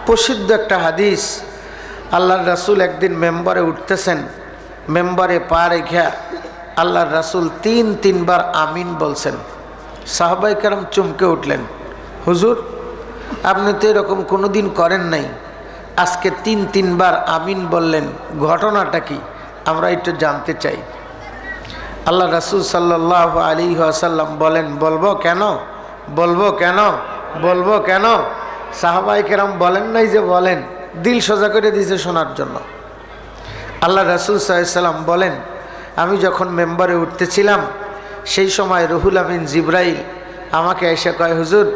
প্রসিদ্ধ একটা হাদিস, আল্লাহর রাসূল একদিন মেম্বারে উঠতেছেন, মেম্বারে পা রেখে আল্লাহর রাসূল তিনবার আমিন বলছেন। সাহাবায়ে কেরাম চমকে উঠলেন, হুজুর আপনি তো এরকম কোনোদিন করেন নাই, আজকে তিনবার আমিন বললেন, ঘটনাটা কি আমরা একটু জানতে চাই। আল্লাহ রাসূল সাল্লাল্লাহু আলাইহি ওয়াসাল্লাম বলেন, বলবো কেন, বলবো কেন, বলবো কেন? সাহাবায়ে কেরাম বলেন নাই যে বলেন, দিল সোজা করে দিয়েছে শোনার জন্য। আল্লাহ রাসূল সাল্লাল্লাহু আলাইহি ওয়াসাল্লাম বলেন, আমি যখন মেম্বারে উঠতেছিলাম সেই সময় রুহুল আমিন জিবরাইল আমাকে এসে কয়, হুজুর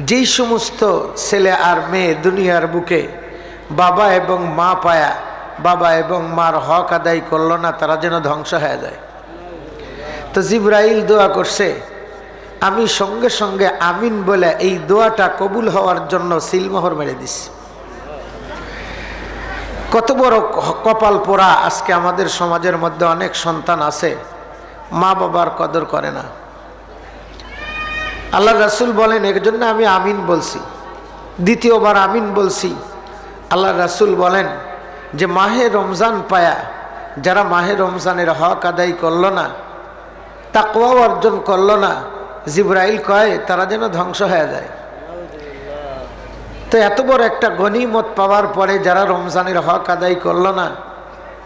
যেই সমস্ত ছেলে আর মেয়ে দুনিয়ার বুকে বাবা এবং মা পায়া বাবা এবং মার হক আদায় করল না, তারা যেন ধ্বংস হয়ে যায়। তো জিবরাইল দোয়া করছে, আমি সঙ্গে সঙ্গে আমিন বলে এই দোয়াটা কবুল হওয়ার জন্য সিলমোহর মেরে দিছি। কত বড় কপাল পোড়া! আজকে আমাদের সমাজের মধ্যে অনেক সন্তান আছে মা বাবার কদর করে না। আল্লাহ রাসূল বলেন, এর জন্য আমি আমিন বলছি, দ্বিতীয়বার আমিন বলছি। আল্লাহ রাসূল বলেন যে মাহে রমজান পায়া যারা মাহে রমজানের হক আদায় করল না, তাকওয়া অর্জন করল না, জিবরাইল কয় তারা যেন ধ্বংস হয়ে যায়। তো এত বড় একটা গনিমত পাওয়ার পরে যারা রমজানের হক আদায় করল না,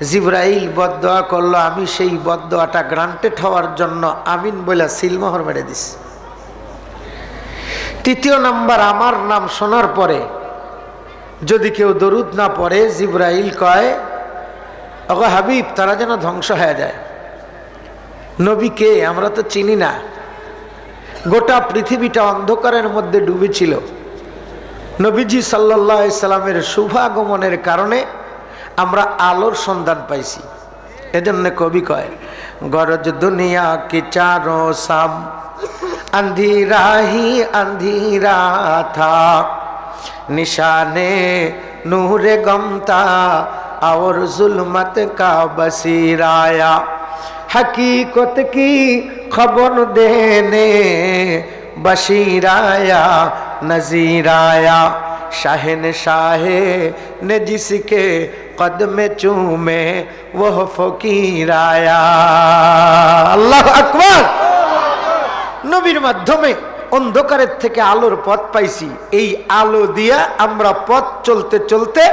জিবরাইল বদদোয়া করলো, আমি সেই বদদোয়াটা গ্রান্টেড হওয়ার জন্য আমিন বলে সিলমোহর মেরে দিস। তৃতীয় নাম্বার, আমার নাম শোনার পরে যদি কেউ দরুদ না পড়ে, জিবরাইল কয় ওগো হাবিব তারা যেন ধ্বংস হয়ে যায়। নবীকে আমরা তো চিনি না, গোটা পৃথিবীটা অন্ধকারের মধ্যে ডুবেছিল। নবীজি সাল্লাল্লাহু আলাইহি সাল্লামের শুভাগমনের কারণে আমরা আলোর সন্ধান পাইছি। এজন্য কবি কয়, গরজ দুনিয়া কি চারো সাম अंधेरा ही अंधेरा था, निशाने नूर गमता और जुल्मत का बसीराया, हकीकत की खबर देने बशीराया नजीराया, शहनशाहे ने जिसके कदम चूमे वह फकीराया। अल्लाह अकबर! নবীর মাধ্যমে অন্ধকারের থেকে আলোর পথ পাইছি। এই আলো দিয়া আমরা পথ চলতে চলতে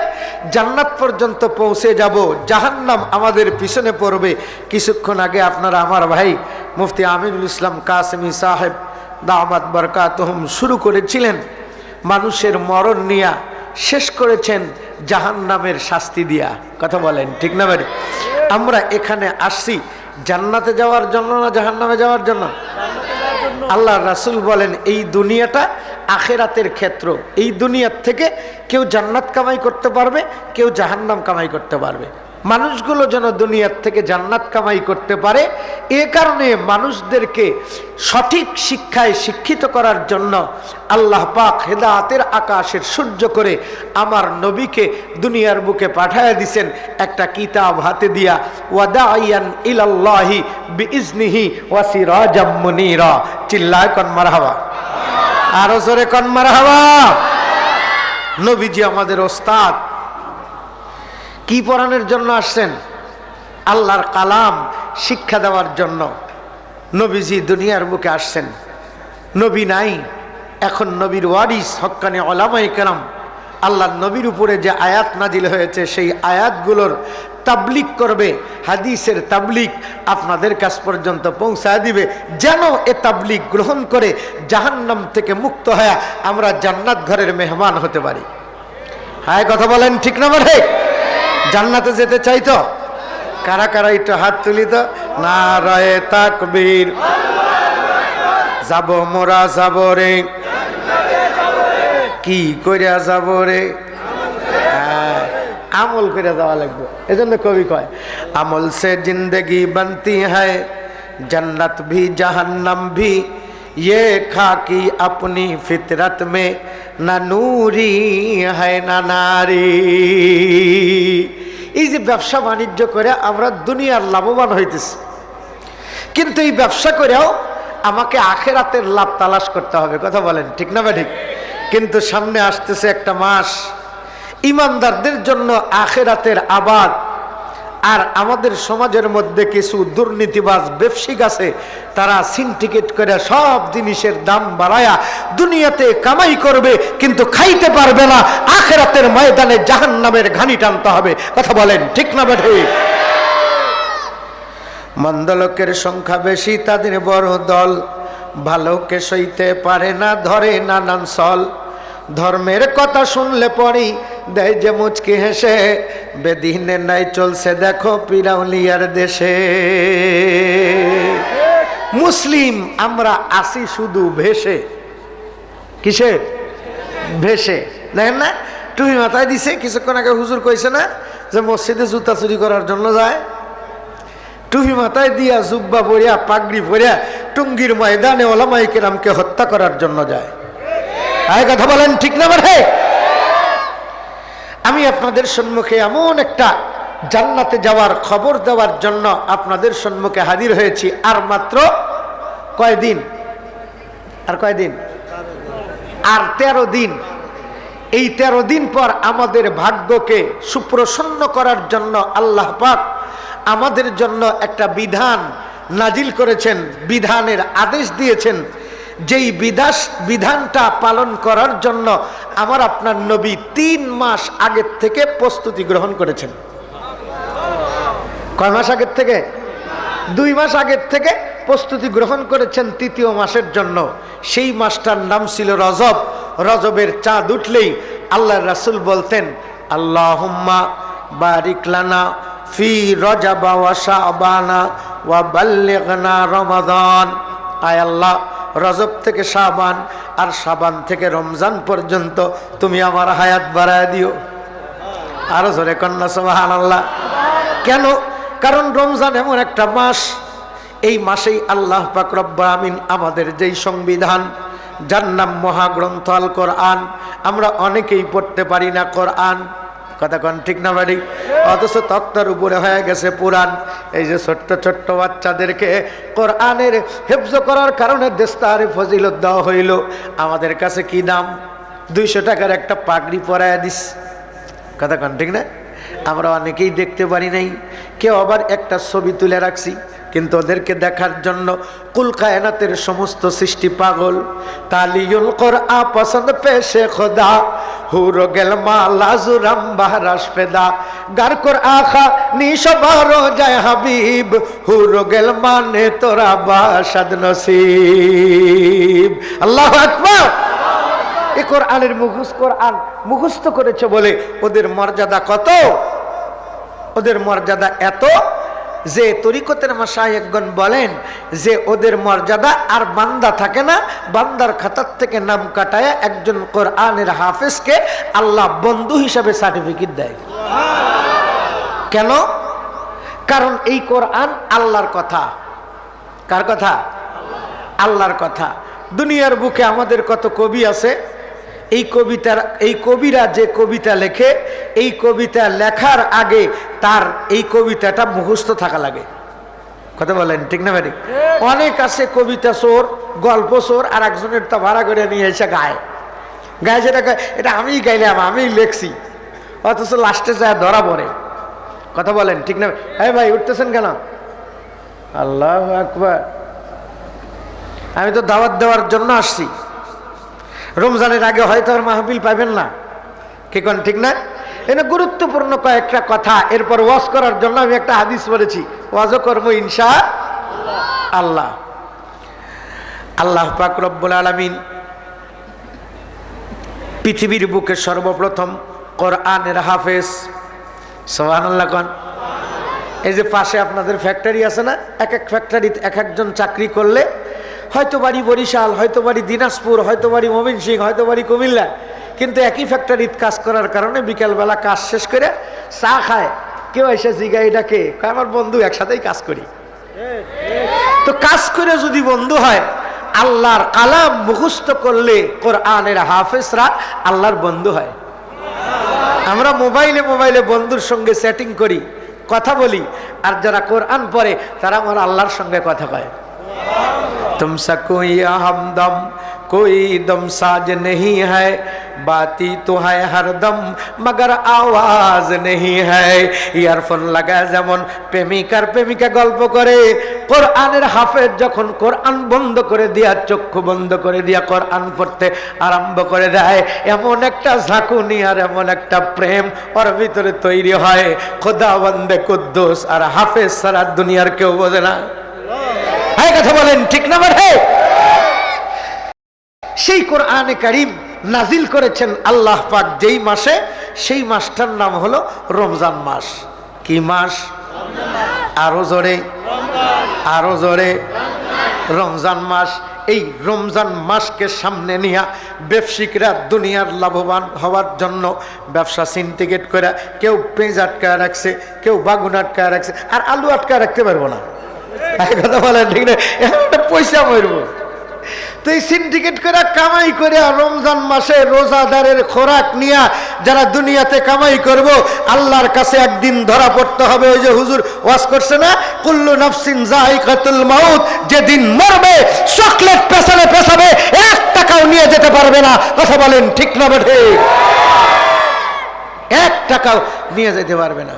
জান্নাত পর্যন্ত পৌঁছে যাব, জাহান্নাম আমাদের পিছনে পড়বে। কিছুক্ষণ আগে আপনারা আমার ভাই মুফতি আমিনুল ইসলাম কাসেমি সাহেব দামাত বরকাতুহুম শুরু করেছিলেন মানুষের মরণ নিয়া, শেষ করেছেন জাহান্নামের শাস্তি দিয়া। কথা বলেন ঠিক না ভাই? আমরা এখানে আসছি জান্নাতে যাওয়ার জন্য না জাহান্নামে যাওয়ার জন্য? আল্লাহ রাসূল বলেন এই দুনিয়াটা আখিরাতের ক্ষেত্র। এই দুনিয়ার থেকে কেউ জান্নাত কামাই করতে পারবে, কেউ জাহান্নাম কামাই করতে পারবে। মানুষগুলো যেন দুনিয়ার থেকে জান্নাত কামাই করতে পারে, এ কারণে মানুষদেরকে সঠিক শিক্ষায় শিক্ষিত করার জন্য আল্লাহ পাক হেদায়েতের আকাশের সূর্য করে আমার নবীকে দুনিয়ার বুকে পাঠায় দিয়েছেন একটা কিতাব হাতে দিয়া, ওয়াদাইয়ান ইলাল্লাহি বিইজনিহি ওয়া সিরাজাম মুনীরা। চিল্লায় কোন মারহাবা, আরো জোরে কোন মারহাবা। নবীজি আমাদের ওস্তাদ, কি পড়ানোর জন্য আসছেন? আল্লাহর কালাম শিক্ষা দেওয়ার জন্য নবীজি দুনিয়ার বুকে আসছেন। নবী নাই, এখন নবীর ওয়ারিস হক্কানি উলামায়ে কেরাম আল্লাহর নবীর উপরে যে আয়াত নাজিল হয়েছে সেই আয়াতগুলোর তাবলীগ করবে, হাদিসের তাবলীগ আপনাদের কাছ পর্যন্ত পৌঁছায় দিবে, যেন এ তাবলীগ গ্রহণ করে জাহান্নাম থেকে মুক্ত হয়ে আমরা জান্নাত ঘরের মেহমান হতে পারি। হ্যাঁ কথা বলেন ঠিক না বলে? জান্নাতে যেতে চাই তো? কারা কারা একটু হাত তুলি তো। নারায়ে তাকবীর, যাব মোরা যাব রে, কি কইরা যাব রে? আমল করে যাওয়া লাগবে। এজন্য কবি কয়, আমল সে জিন্দগি বনতি হ্যায় जन्नत भी जहन्नम भी ये खाकी अपनी फितरत में न नूरी है न नारी। এই যে ব্যবসা বাণিজ্য করে আমরা দুনিয়ার লাভবান হইতেছি, কিন্তু এই ব্যবসা করেও আমাকে আখেরাতের লাভ তালাশ করতে হবে। কথা বলেন ঠিক না? ঠিক। কিন্তু সামনে আসতেছে একটা মাস, ইমানদারদের জন্য আখিরাতের আবাদ। আর আমাদের সমাজের মধ্যে কিছু দুর্নীতিবাজ ব্যবসায়িক আছে, তারা সিন্ডিকেট করে সব জিনিসের দাম বাড়ায়া দুনিয়াতে কামাই করবে, কিন্তু খাইতে পারবে না। আখিরাতের ময়দানে জাহান্নামের ঘানি টানতে হবে। কথা বলেন ঠিক না ঠিক? মন্দ লোকের সংখ্যা বেশি, তাদের বড় দল। ভালোকে সইতে পারে না, ধরে নানান ছল। ধর্মের কথা শুনলে পরেই দেয় যে মুচকি হেসে, বেদিনে নাই চলছে দেখো পিরাউলিয়ার দেশে। মুসলিম আমরা আসি শুধু ভেসে। কিসে? ভেসে। দেখেন না, টুপি মাথায় দিছে। কিছুক্ষণ আগে হুজুর কইছে না যে মসজিদে জুতা চুরি করার জন্য যায়। টুপি মাথায় দিয়া, জুব্বা পরিয়া, পাগড়ি পরিয়া টুঙ্গির ময়দানে ওলামায়ে কেরামকে হত্যা করার জন্য যায়। আয় কথা বলেন ঠিক না ভাই? আমি আপনাদের সম্মুখে এমন একটা জান্নাতে যাওয়ার খবর দেওয়ার জন্য আপনাদের সম্মুখে হাজির হয়েছি। আর মাত্র কয়দিন? আর কয়দিন? আর 13 দিন। এই 13 দিন পর আমাদের ভাগ্যকে সুপ্রসন্ন করার জন্য আল্লাহ পাক আমাদের জন্য একটা বিধান নাজিল করেছেন, বিধানের আদেশ দিয়েছেন। যেই বিধানটা পালন করার জন্য আমার আপনার নবী 3 মাস আগের থেকে প্রস্তুতি গ্রহণ করেছেন। কয় মাস আগের থেকে? 2 মাস আগের থেকে প্রস্তুতি গ্রহণ করেছেন 3য় মাসের জন্য। সেই মাসটার নাম ছিল রজব। রজবের চাঁদ উঠলেই আল্লাহর রাসূল বলতেন, আল্লাহুম্মা বারিক লানা ফি রজবা ওয়া শাবানা ওয়া বাল্লিগনা রমাদান। আয় আল্লাহ, রজব থেকে শাবান আর শাবান থেকে রমজান পর্যন্ত তুমি আমার হায়াত বাড়ায় দিও। আরো জোরে কন্যা সুবহানাল্লাহ। কেন? কারণ রমজান এমন একটা মাস, এই মাসেই আল্লাহ পাক রব্বুল আমিন আমাদের যেই সংবিধান, যার নাম মহাগ্রন্থ আল কোরআন, আমরা অনেকেই পড়তে পারি না কোরআন। কথা কন ঠিক না বাড়ি? অথচ তক্তার উপরে হয়ে গেছে পুরাণ। এই যে ছোট্ট ছোট্ট বাচ্চাদেরকে কোরআনের হেফজ করার কারণে দেস্তারে ফজিলত দেওয়া হইল। আমাদের কাছে কি দাম? 200 টাকার একটা পাগড়ি পরায় দিস। কথা কন ঠিক না? আমরা অনেকেই দেখতে পারি নাই। কেউ আবার একটা ছবি তুলে রাখছি, কিন্তু ওদেরকে দেখার জন্য কুল কায়নাতের সমস্ত সৃষ্টি পাগল। তালিউল কোরআন পছন্দ পেশে খোদা, হুরো গেল মালাজুরাম বাহরাস পেদা। গার কর আখা নিশবারো যায় হাবিব, হুরো গেল মানে তোরা বাসাদ নসিব। আল্লাহু আকবার। এই কোরআনের কোরআন মুখস্থ করেছে বলে ওদের মর্যাদা কত? ওদের মর্যাদা এত যে তরিকতের মাশায়েখগণ বলেন যে ওদের মর্যাদা আর বান্দা থাকে না, বান্দার খাতার থেকে নাম কাটায় একজন কোরআনের হাফেজকে আল্লাহ বন্ধু হিসাবে সার্টিফিকেট দেয়। কেন? কারণ এই কোরআন আল্লাহর কথা। কার কথা? আল্লাহর কথা। দুনিয়ার বুকে আমাদের কত কবি আছে, এই কবিরা যে কবিতা লেখে, এই কবিতা লেখার আগে তার এই কবিতাটা মুখস্থ থাকা লাগে। কথা বলেন ঠিক না ভাই? অনেক আছে কবিতা চোর, গল্প চোর, আর একজনের তা ভাড়া করে নিয়ে এসে গায়। যেটা এটা আমি গাইলাম, আমি লেখছি, অথচ লাস্টে যায় ধরা পড়ে। কথা বলেন ঠিক না? হ্যাঁ ভাই, উঠতেছেন কেন? আল্লাহু আকবার। আমি তো দাওয়াত দেওয়ার জন্য আসছি। রমজানের আগে হয়তো আর মাহফিল পাবেন না। কি কোন ঠিক না? এনে গুরুত্বপূর্ণ কয়েকটা কথা, এরপর ওয়াজ করার জন্য আমি একটা হাদিস পড়েছি, ওয়াজও করবো ইনশাআল্লাহ। আল্লাহ পাক রব্বুল আলামিন পৃথিবীর বুকে সর্বপ্রথম কোরআনের হাফেজ। সুবহানাল্লাহ কোন? এই যে পাশে আপনাদের ফ্যাক্টরি আছে না, এক এক ফ্যাক্টরিতে এক একজন চাকরি করলে, হয়তো বাড়ি বরিশাল, হয়তো বাড়ি দিনাজপুর, হয়তো বাড়ি ময়মনসিংহ, হয়তো বাড়ি কুমিল্লা, কিন্তু একই ফ্যাক্টরিতে কাজ করার কারণে বিকেলবেলা কাজ শেষ করে চা খায়। কেউ এসে জিগায় এটা কে? আমার বন্ধু, একসাথেই কাজ করি। তো কাজ করে যদি বন্ধু হয়, আল্লাহর কালাম মুখস্থ করলে কোরআনের হাফেজরা আল্লাহর বন্ধু হয়। আমরা মোবাইলে মোবাইলে বন্ধুর সঙ্গে সেটিং করি, কথা বলি, আর যারা কোরআন পড়ে তারা আমার আল্লাহর সঙ্গে কথা কয়। तुमसा कोई हमदम कोई दम साज नहीं है, बाती तो है हरदम मगर आवाज नहीं है। ইয়ারফোন লাগায় যেমন প্রেমিকার প্রেমিকা গল্প করে, কোরআনের হাফেজ যখন কোরআন বন্ধ করে দিয়া, চক্ষু বন্ধ করে দিয়া কোরআন পড়তে আরম্ভ করে দেয়, এমন একটা ঝাঁকুনি আর এমন একটা প্রেম ওর ভিতরে তৈরি হয়, খোদা বন্দে কুদ্দুস আর হাফেজ সারা দুনিয়ার কেউ বোঝে না। এই কথা বলেন ঠিক না বটে? সেই কোরআনে কারীম নাজিল করেছেন আল্লাহ পাক যেই মাসে, সেই মাসটার নাম হলো রমজান মাস। কি মাস? আরো জোরে, আরো জোরে, রমজান মাস। এই রমজান মাসকে সামনে নিয়ে ব্যবসায়িকরা দুনিয়ার লাভবান হওয়ার জন্য ব্যবসা সিন্ডিকেট করে, কেউ পেঁয়াজ আটকায় রাখছে, কেউ বাগুন আটকায় রাখছে, আর আলু আটকায় রাখতে পারবো না। কথা বলেন ঠিক না? একটা পয়সা মরবো। তো এই সিন্ডিকেট করে কামাই করে রমজান মাসে রোজাদারের খোরাক নিয়ে যারা দুনিয়াতে কামাই করব, আল্লাহর কাছে একদিন ধরা পড়তে হবে। ওই যে হুজুর ওয়াজ করছে না, কুল্লু নাফসিন যায়িকাতুল মাউত, যেদিন মরবে চকলেট পেছালে পেছাবে, 1 টাকাও নিয়ে যেতে পারবে না। কথা বলেন ঠিক না বেঠে? 1 টাকাও নিয়ে যেতে পারবে না।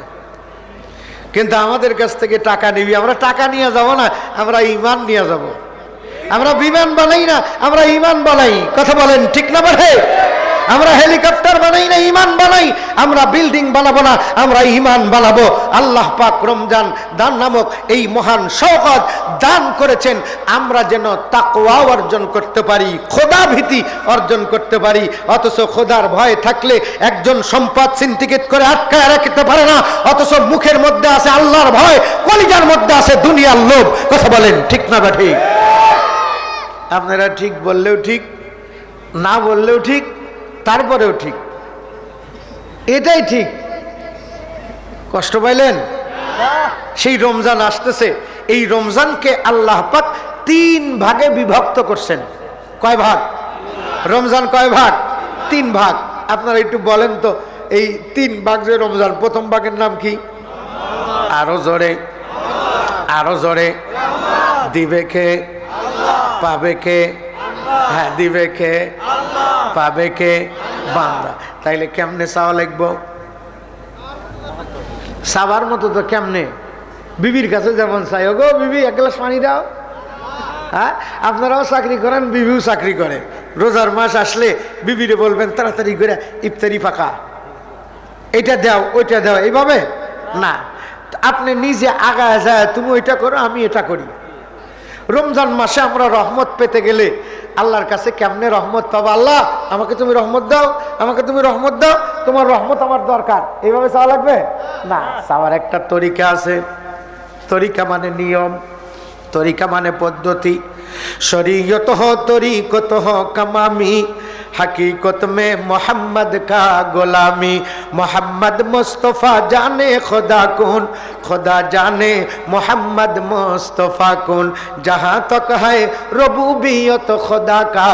কিন্তু আমাদের কাছ থেকে টাকা নিবি, আমরা টাকা নিয়ে যাব না, আমরা ঈমান নিয়ে যাব। আমরা বিমান বানাই না, আমরা ঈমান বানাই। কথা বলেন ঠিক না বটে? আমরা হেলিকপ্টার বানাই না, ঈমান বানাই। আমরা বিল্ডিং বানাবো না, আমরা ঈমান বানাবো। আল্লাহ পাক রমজান দান নামক এই মহান সওগাত দান করেছেন আমরা যেন তাকওয়া অর্জন করতে পারি, খোদা ভীতি অর্জন করতে পারি। অথচ খোদার ভয় থাকলে একজন সম্পদ সিন্ডিকেট করে আটকায় রাখতে পারে না। অথচ মুখের মধ্যে আছে আল্লাহর ভয়, কলিজার মধ্যে আছে দুনিয়ার লোভ। কথা বলেন ঠিক না বা ঠিক? আপনারা ঠিক বললেও ঠিক, না বললেও ঠিক, তারপরেও ঠিক, এটাই ঠিক। কষ্ট পাইলেন? সেই রমজান আসতেছে, এই রমজানকে আল্লাহ পাক 3 ভাগে বিভক্ত করছেন। কয় ভাগ? রমজান কয় ভাগ? 3 ভাগ। আপনারা একটু বলেন তো, এই 3 ভাগ যে রমজান, প্রথম ভাগের নাম কি? আরো জোরে, আরো জোরে। দিবে কে? পাবে কে? হ্যাঁ, দিবে কে? পাবে কে? বান্দা। তাইলে কেমনে চাওয়া লাগবো? সাবার মতো তো কেমনে? বিবির কাছে যেমন চাই, গো বিবি 1 গ্লাস পানি দাও। হ্যাঁ, আপনারাও চাকরি করেন, বিবিও চাকরি করে। রোজার মাস আসলে বিবিরে বলবেন তাড়াতাড়ি করে ইফতারি পাকা, এটা দাও ওইটা দাও, এইভাবে না। আপনি নিজে আগায় যায়, তুমি ওইটা করো আমি এটা করি। রমজান মাসে আমরা রহমত পেতে গেলে আল্লাহর কাছে কেমনে রহমত পাবো? আল্লাহ আমাকে তুমি রহমত দাও, আমাকে তুমি রহমত দাও, তোমার রহমত আমার দরকার, এইভাবে চাওয়া লাগবে না। চাওয়ার একটা তরিকা আছে। তরিকা মানে নিয়ম, তরিকা মানে পদ্ধতি। শরীয়ত হো তরিকত হো কামামি, हकीकत में मोहम्मद का गुलामी। मोहम्मद मुस्तफ़ा जाने खुदा कौन, खुदा जाने मोहम्मद मुस्तफ़ा कौन। जहाँ तक है रबूबियत खुदा का,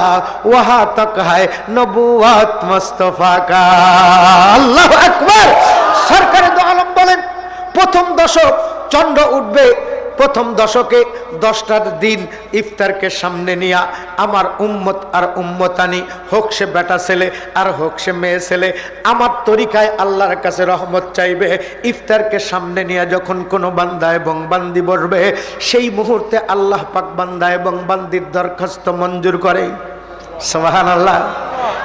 वहाँ तक है नबूवत मुस्तफ़ा का। अल्लाह अकबर। सरकार दो आलम बोलें, प्रथम दशक चंद्र उठबे, প্রথম দশকে 10টার দিন ইফতারকে সামনে নিয়ে আমার উম্মত আর উম্মতানি, হোক সে বেটা ছেলে আর হোক সে মেয়ে ছেলে, আমার তরিকায় আল্লাহর কাছে রহমত চাইবে। ইফতারকে সামনে নিয়ে যখন কোনো বান্দা এবং বান্দি বসবে, সেই মুহূর্তে আল্লাহ পাক বান্দা এবং বান্দির দরখাস্ত মঞ্জুর করে। সুবহানাল্লাহ।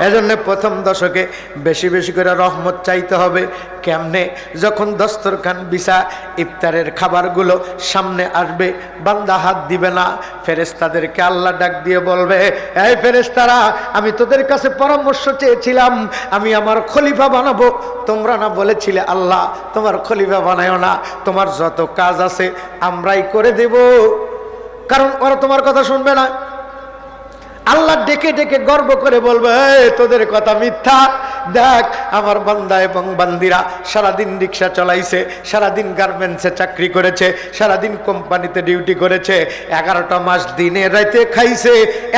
এজন্য প্রথম দশকে বেশি বেশি করে রহমত চাইতে হবে। কেমনে? যখন দস্তরখান বিছা ইফতারের খাবারগুলো সামনে আসবে, বান্দা হাত দিবে না, ফেরেশতাদেরকে আল্লাহ ডাক দিয়ে বলবে, এই ফেরেশতারা, আমি তোদের কাছে পরামর্শ চেয়েছিলাম, আমি আমার খলিফা বানাবো। তোমরা না বলেছিলে আল্লাহ তোমার খলিফা বানায়ো না, তোমার যত কাজ আছে আমরাই করে দেব। কারণ ওরা তোমার কথা শুনবে না। আল্লাহ ডেকে ডেকে গর্ব করে বলবে, তোদের কথা মিথ্যা। দেখ আমার বান্দা এবং বান্দিরা সারাদিন রিক্সা চালাইছে, সারাদিন গার্মেন্টসে চাকরি করেছে, সারাদিন কোম্পানিতে ডিউটি করেছে, 11টা মাস দিনে রাতে খাইছে।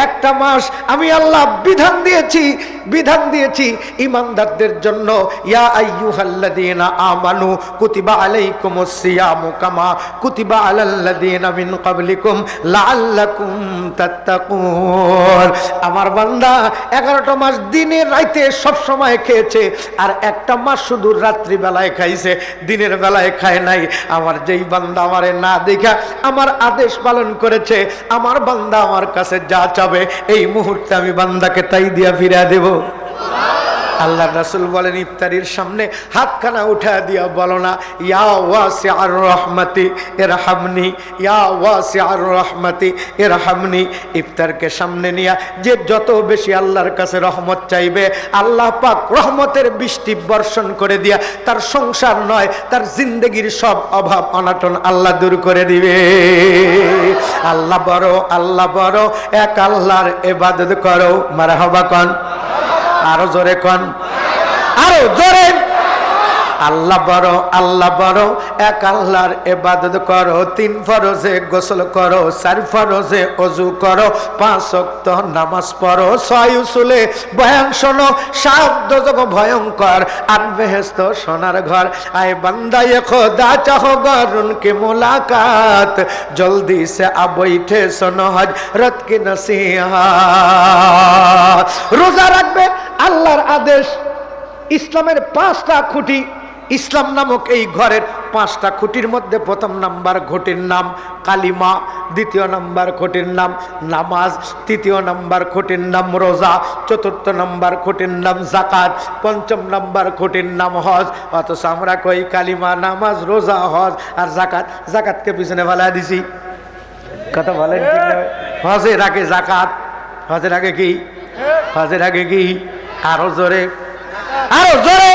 একটা মাস আমি আল্লাহ বিধান দিয়েছি ঈমানদারদের জন্য, ইয়া আইয়ুহাল্লাযীনা আমানু কুতিবা আলাইকুমুস সিয়ামু কামা কুতিবা আলাল্লাযীনা মিন ক্বাবলিকুম লাআল্লাকুম তাত্তাকুন। বছর আমার বান্দা 11টা মাস দিনে রাইতে সব সময় খেয়েছে, আর একটা মাস শুধু রাত্রি বেলায় খাইছে, দিনের বেলায় খায় নাই। আমার যেই বান্দা আমারে না দেখা আমার আদেশ পালন করেছে, আমার বান্দা আমার কাছে যা চাবে এই মুহূর্তে আমি বান্দাকে তাই দিয়া ফিরিয়ে দেব। আল্লাহ রাসূল বলেন, ইফতারির সামনে হাতখানা উঠা দিয়া বলো না, ইয়া ওয়াসিআর রহমতি ইরহামনি, ইয়া ওয়াসিআর রহমতি ইরহামনি। ইফতারকে সামনে নিয়া যে যত বেশি আল্লাহর কাছে রহমত চাইবে, আল্লাহ পাক রহমতের বৃষ্টি বর্ষণ করে দিয়া তার সংসার নয়, তার জিন্দেগির সব অভাব অনাটন আল্লাহ দূর করে দিবে। আল্লাহ বড়, আল্লাহ বড়, এক আল্লাহর ইবাদত করো। মারহাবা কোন, আরো জোরে কোন, আরো জোরে। আল্লাহ বড়, আল্লাহ বড়, এক আল্লাহর ইবাদত করো। 3 ফরজে গোসল করো, 4 ফরজে ওযু করো, 5 ওয়াক্ত নামাজ পড়ো, 6 উসুলে বয়ান শোনো, 7 দোজখ ভয়ঙ্কর, 8 বেহেশত সোনার ঘর। আয় বান্দা এ খোদা চাহো গরুন কি মুলাকাত, জলদি সে আ বৈঠে শোনো হজরত কি নসিহত। রোজা রাখবে আল্লাহর আদেশ। ইসলামের 5টা খুঁটি, ইসলাম নামক এই ঘরের 5টা খুঁটির মধ্যে প্রথম নাম্বার খুঁটির নাম কালিমা, দ্বিতীয় নাম্বার খুঁটির নাম নামাজ, তৃতীয় নাম্বার খুঁটির নাম রোজা, চতুর্থ নাম্বার খুঁটির নাম যাকাত, পঞ্চম নাম্বার খুঁটির নাম হজ। অথচ আমরা কই কালিমা, নামাজ, রোজা, হজ আর যাকাত। যাকাতকে পিছনে ফেলা দিছি, কথা বলেন ঠিক না? হজের আগে যাকাত, হজের আগে কি, হজের আগে কি, আরো জোরে, আরো জোরে।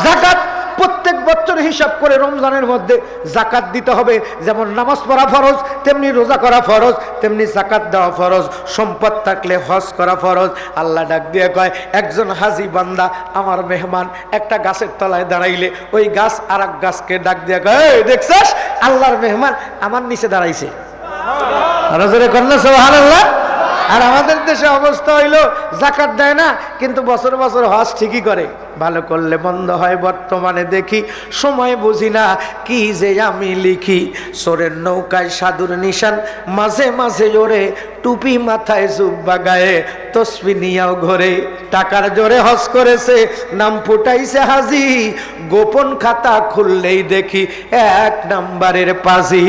যাকাত প্রত্যেক বছর হিসাব করে রমজানের মধ্যে যাকাত দিতে হবে। যেমন নামাজ পড়া ফরজ, তেমনি রোজা করা ফরজ, তেমনি যাকাত দেওয়া ফরজ। সম্পদ থাকলে হজ করা ফরজ। আল্লাহ ডাক দিয়ে কয়, একজন হাজি বান্দা আমার মেহমান একটা গাছের তলায় দাঁড়াইলে ওই গাছ আর এক গাছকে ডাক দিয়ে কয়, এই দেখছিস আল্লাহর মেহমান আমার নিচে দাঁড়াইছে। আরো জোরে করেন সুবহানাল্লাহ। আর আমাদের দেশে অবস্থা হইলো যাকাত দেয় না, কিন্তু বছর বছর হজ ঠিকই করে। ভালো করলে বন্ধ হয়। বর্তমানে দেখি সময় বুঝি না কি যে আমি লিখি। সোরের নৌকায় সাধুর নিশান, মাঝে মাঝে জোরে টুপি মাথায় জুব্বা গায়ে, তসবি নিয়াও ঘরে। টাকার জোরে হজ করেছে, নাম ফুটাইছে হাজি, গোপন খাতা খুললেই দেখি 1 নাম্বারের পাজি।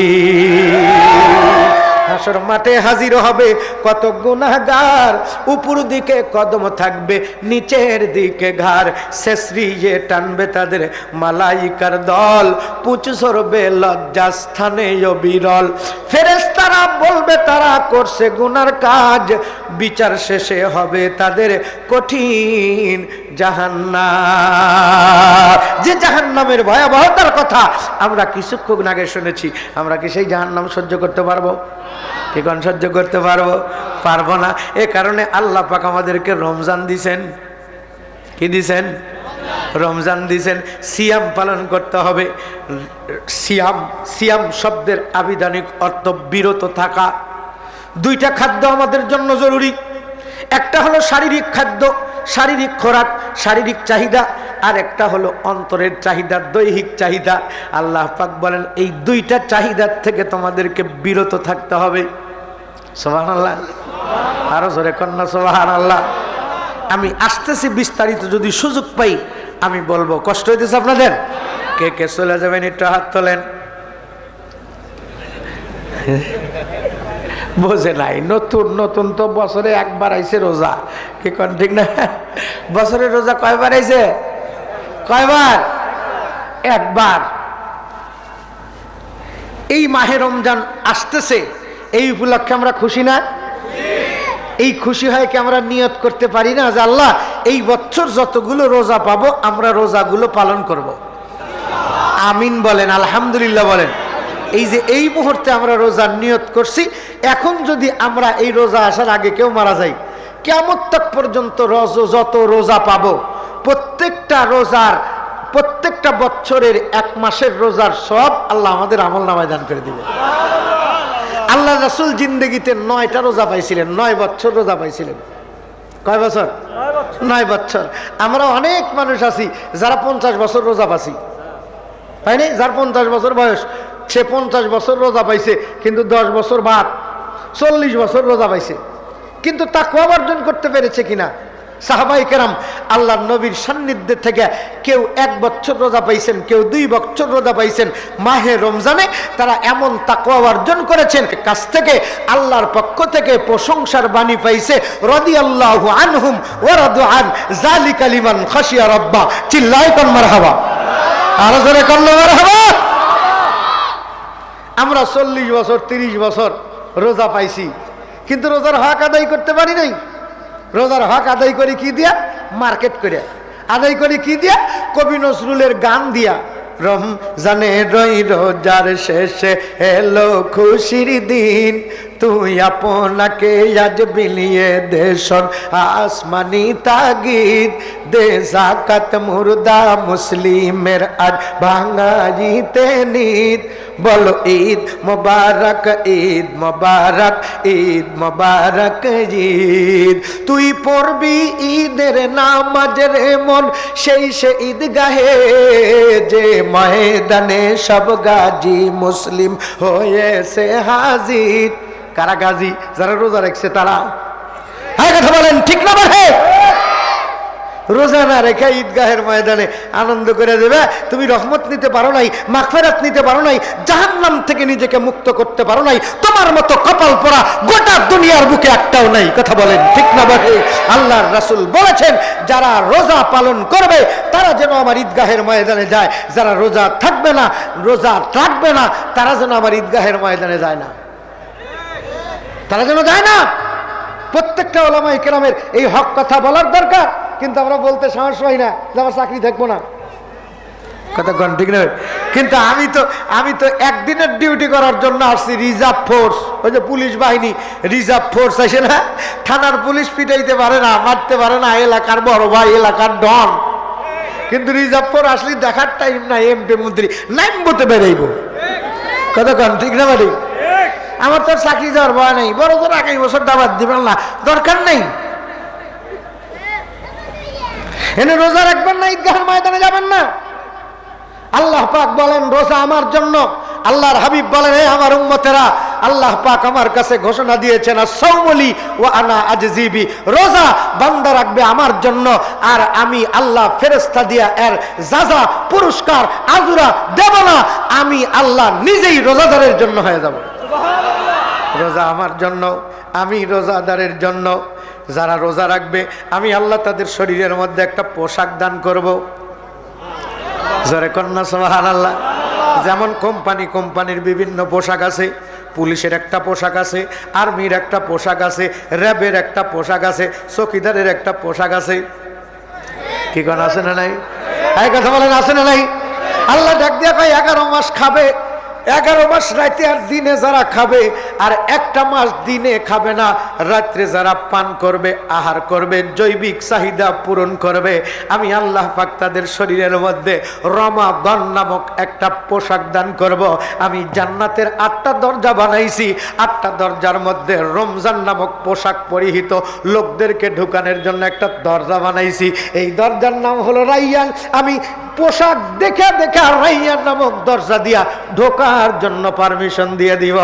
হাসর মাঠে হাজির হবে কত গুনাহগার, উপর দিকে কদম থাকবে নিচের দিকে ঘাড়, শেষরিয়ে টানবে তাদের মালাইকার দল, পুঁচু সরবে লজ্জা স্থানে বিরল। ফেরেশতারা বলবে তারা করছে গুনার কাজ, বিচার শেষে হবে তাদের কঠিন জাহান্নাম। যে জাহান্নামের ভয়াবহতার কথা আমরা কিছুক্ষণ আগে শুনেছি, আমরা কি সেই জাহান্নাম সহ্য করতে পারবো? কি কোন সহ্য করতে পারবো? পারবো না। এ কারণে আল্লাহ পাক আমাদেরকে রমজান দিছেন। কি দিছেন? রমজান দিছেন। সিয়াম পালন করতে হবে। সিয়াম, সিয়াম শব্দের আবিধানিক অর্থ বিরত থাকা। 2টা খাদ্য আমাদের জন্য জরুরি। একটা হলো শারীরিক খাদ্য, শারীরিক খোরাক, শারীরিক চাহিদা, আর একটা হলো অন্তরের চাহিদা, দৈহিক চাহিদা। আল্লাহ পাক বলেন এই 2টা চাহিদার থেকে তোমাদেরকে বিরত থাকতে হবে। সুবহানাল্লাহ। আরো জোরে কন্যা সুবহানাল্লাহ। আমি আসতেছি বিস্তারিত, যদি সুযোগ পাই আমি বলবো। কষ্ট হইতেছে আপনাদের? কে কে চলে যাবেন একটু হাত তোলেন। বোঝে নাই, নতুন নতুন তো বছরে একবার আইছে রোজা। কি কোন ঠিক না? বছরে রোজা কয়বার আইছে? কয়বার? একবার। এই মাহে রমজান আসতেছে, এই উপলক্ষে আমরা খুশি না? এই খুশি হয় কি আমরা নিয়ত করতে পারি না যে আল্লাহ এই বছর যতগুলো রোজা পাবো আমরা রোজাগুলো পালন করব? আমিন বলেন, আলহামদুলিল্লাহ বলেন। এই যে এই মুহূর্তে আমরা রোজার নিয়ত করছি, এখন যদি আমরা এই রোজা আসার আগে কেউ মারা যাই, কিয়ামত তক পর্যন্ত যত রোজা পাবো, প্রত্যেকটা রোজার, প্রত্যেকটা বছরের 1 মাসের রোজার সব আল্লাহ আমাদের আমলনামায় দান করে দিবে। আল্লাহ রাসূল জিন্দেগিতে 9টা রোজা পাইছিলেন, 9 বছর রোজা পাইছিলেন। কয় বছর? 9 বছর। আমরা অনেক মানুষ আছি যারা 50 বছর রোজা পাইছি, তাই না? যার 50 বছর বয়স, সে 50 বছর রোজা পাইছে, কিন্তু 10 বছর বাদ 40 বছর রোজা পাইছে। কিন্তু তাকওয়া অর্জন করতে পেরেছে কিনা? সাহাবায়ে কেরাম আল্লাহর নবীর সান্নিধ্যে থেকে কেউ 1 বছর রোজা পাইছেন, কেউ 2 বছর রোজা পাইছেন। মাহে রমজানে তারা এমন তাকওয়া অর্জন করেছেন, কাছ থেকে আল্লাহর পক্ষ থেকে প্রশংসার বাণী পাইছে। রাদিয়াল্লাহু আনহুম ওয়া রাদু আন যালিকা লিমান খাশিয়া রাব্বা। চিল্লায় কোন মারহাবা, আর জোরে কোন মারহাবা। আমরা 40 বছর 30 বছর রোজা পাইছি, কিন্তু রোজার হক আদায় করতে পারি নাই। রোজার হক আদায় করি কি দিয়া? মার্কেট করে আদায় করি কি দিয়া? কবি নজরুলের গান দিয়া। রমজানে রই রোজার শেষে এলো খুশির দিন, তুই আপনাকে আজ বিলিয়ে দেশন আসমানি তাগিদ, দে যাকাত মুর্দা মুসলিমের আজ ভাঙাইতে নিদ, বলো ঈদ মোবারক ঈদ মোবারক ঈদ মোবারক ঈদ। তুই পড়বি ঈদের নামাজ রে মন সেই সে ঈদগাহে, যে ময়দানে সব গাজী মুসলিম হয়েছে হাজির। কারা গাজী? যারা রোজা রাখছে তারা। হ্যাঁ কথা বলেন, ঠিক না বলে? রোজা না রেখে ঈদগাহের ময়দানে আনন্দ করে দেবে। তুমি রহমত নিতে পারো নাই, মাগফিরাত নিতে পারো নাই, জাহান্নাম থেকে নিজেকে মুক্ত করতে পারো নাই। তোমার মতো কপাল পোড়া গোটা দুনিয়ার বুকে একটাও নাই। কথা বলেন, ঠিক না বলে? আল্লাহর রাসূল বলেছেন, যারা রোজা পালন করবে তারা যেন আমার ঈদগাহের ময়দানে যায়, যারা রোজা থাকবে না, রোজা রাখবে না, তারা যেন আমার ঈদগাহের ময়দানে যায় না, তারা যেন যায় না। প্রত্যেকটা উলামায়ে কেরামের এই হক কথা বলার দরকার, কিন্তু আমরা বলতে সাহস পাই না যে আমার চাকরি থাকবো না। কথা কোন ঠিক না? কিন্তু আমি তো একদিনের ডিউটি করার জন্য আসছি। রিজার্ভ ফোর্স, ওই যে পুলিশ বাহিনী রিজার্ভ ফোর্স আছে না, থানার পুলিশ পিটাইতে পারে না, মারতে পারে না, এলাকার বড় ভাই, এলাকার ডন। কিন্তু রিজার্ভ ফোর্স আসলে দেখার টাইম নাই, এমপি মন্ত্রী নাইমবতে বেরাইব। কথা কোন ঠিক না? বাড়ি আমার তো চাকরি যাওয়ার ভয় নেই, বড় তো 21 বছর দাবাত দিবেন না, দরকার নেই। এনে রোজা রাখবেন না, ঈদগাহের ময়দানে যাবেন না। আল্লাহ পাক বলেন রোজা আমার জন্য। আল্লাহর হাবিব বলেন, হে আমার উম্মতেরা, আল্লাহ পাক আমার কাছে ঘোষণা দিয়েছেন, আস-সাওমুলি ওয়া আনা আজজিবি, রোজা বান্দা রাখবে আমার জন্য, আর আমি আল্লাহ ফেরেশতা দিয়া এর যাজা পুরস্কার আজুরা দেব না। আমি আল্লাহ নিজেই রোজাদারের জন্য হয়ে যাব। রোজা আমার জন্য, আমি রোজাদারের জন্য। যারা রোজা রাখবে আমি আল্লাহ তাদের শরীরের মধ্যে একটা পোশাক দান করব। জোরে কন্যা সুবহানাল্লাহ। যেমন কোম্পানির বিভিন্ন পোশাক আছে, পুলিশের একটা পোশাক আছে, আর্মির একটা পোশাক আছে, র্যাবের একটা পোশাক আছে, চৌকিদারের একটা পোশাক আছে। কি কোন আছে না নাই? এই কথা বলেন, আছে না নাই? আল্লাহ ডাক দিয়া কয় 11 মাস খাবে, 11 মাস রাতে আর দিনে যারা খাবে, আর একটা মাস দিনে খাবে না, রাত্রে যারা পান করবে, আহার করবে, জৈবিক চাহিদা পূরণ করবে, আমি আল্লাহ পাক তাদের শরীরের মধ্যে রমাদান নামক একটা পোশাক দান করব। আমি জান্নাতের 8টা দরজা বানাইছি, 8টা দরজার মধ্যে রমজান নামক পোশাক পরিহিত লোকদেরকে ঢুকানোর জন্য একটা দরজা বানাইছি। এই দরজার নাম হলো রাইয়ান। আমি পোশাক দেখে দেখে রাইয়ান নামক দরজা দিয়া ঢোকার জন্য পারমিশন দিয়ে দিব।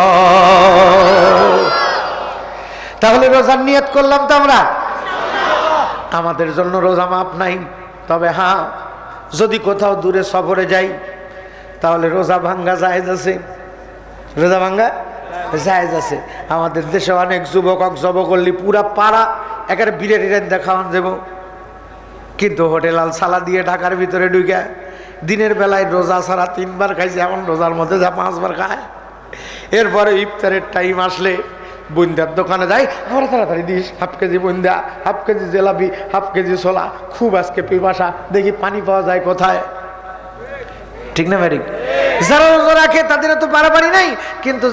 তাহলে রোজার নিয়ত করলাম তো আমরা, আমাদের জন্য রোজা মাপ নাই। তবে হ্যাঁ, যদি কোথাও দূরে সফরে যাই তাহলে রোজা ভাঙ্গা জায়েজ আছে, রোজা ভাঙ্গা জায়েজ আছে। আমাদের দেশে অনেক যুবক জব করলি পুরা পাড়া একেবারে বিরিয়ানি দেখাওয়ান যাব, কিন্তু হোটেল আল সালা দিয়ে ঢাকার ভিতরে ঢুকে দিনের বেলায় রোজা ছাড়া 3 বার খাইছে, এমন রোজার মধ্যে যা 5 বার খায়। এরপরে ইফতারের টাইম আসলে বুন্দার দোকানে যাই, আমরা তাড়াতাড়ি দিস 1/2 কেজি বুন্দা, 1/2 কেজি জিলাপি, 1/2 কেজি ছোলা, খুব আজকে পিপাসা, দেখি পানি পাওয়া যায় কোথায়। ঠিক না ভাই? যারা রোজা রাখে তাদের তো পারাপারি নাই, কিন্তু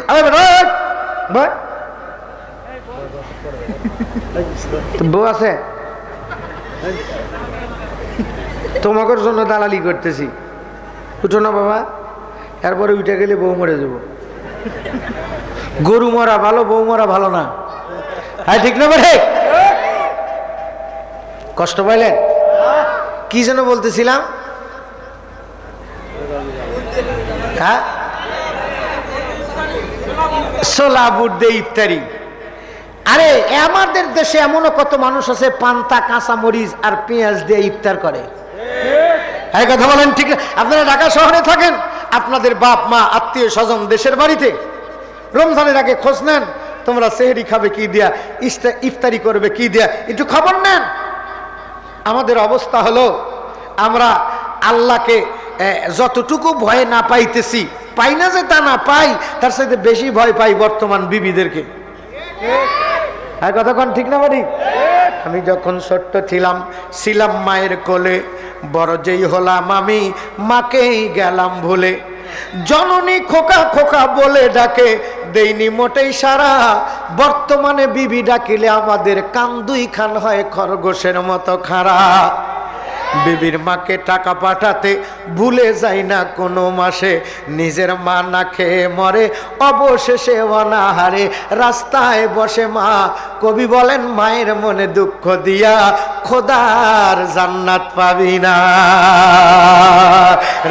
বউ আছে, তোমাদের জন্য দালালি করতেছি, উঠো না বাবা। এরপরে উঠে গেলে বউ মরে যাব। গরু মরা ভালো, বউ মরা ভালো না। হ্যাঁ ঠিক না ভাই? কষ্ট পাইলেন? কি যেন বলতেছিলাম? হ্যাঁ, ছোলা বুট দে ইফতারি। আরে আমাদের দেশে এমনও কত মানুষ আছে পান্তা কাঁচা মরিচ আর পেঁয়াজ দিয়ে ইফতার করে। এই কথা বলেন ঠিক না? আপনারা ঢাকা শহরে থাকেন, আপনাদের বাপ মা আত্মীয় স্বজন দেশের বাড়িতে, রমজানের আগে খোঁজ নেন তোমরা সেহরি খাবে কি দিয়া, ইফতারি করবে কি দিয়া, একটু খবর নেন। আমাদের অবস্থা হলো আমরা আল্লাহকে যতটুকু ভয় না পাইতেছি, পাই না যে তা না পাই, তার সাথে বেশি ভয় পাই বর্তমান বিবিদেরকে। আর কতক্ষণ ঠিক না বাড়ি? আমি যখন ছোট্ট ছিলাম মায়ের কোলে, বড় যেই হলাম আমি মাকেই গেলাম ভুলে। জননী খোকা খোকা বলে ডাকে, দেইনি মোটেই সারা। বর্তমানে বিবি ডাকিলে আমাদের কান দুই খান হয় খরগোশের মতো খাড়া। বিবির মাকে টাকা পাঠাতে ভুলে যায় না কোনো মাসে, নিজের মা না খেয়ে মরে অবশেষে অনাহারে। রাস্তায় বসে মা, কবি বলেন মায়ের মনে দুঃখ দিয়া খোদার জান্নাত পাবি না।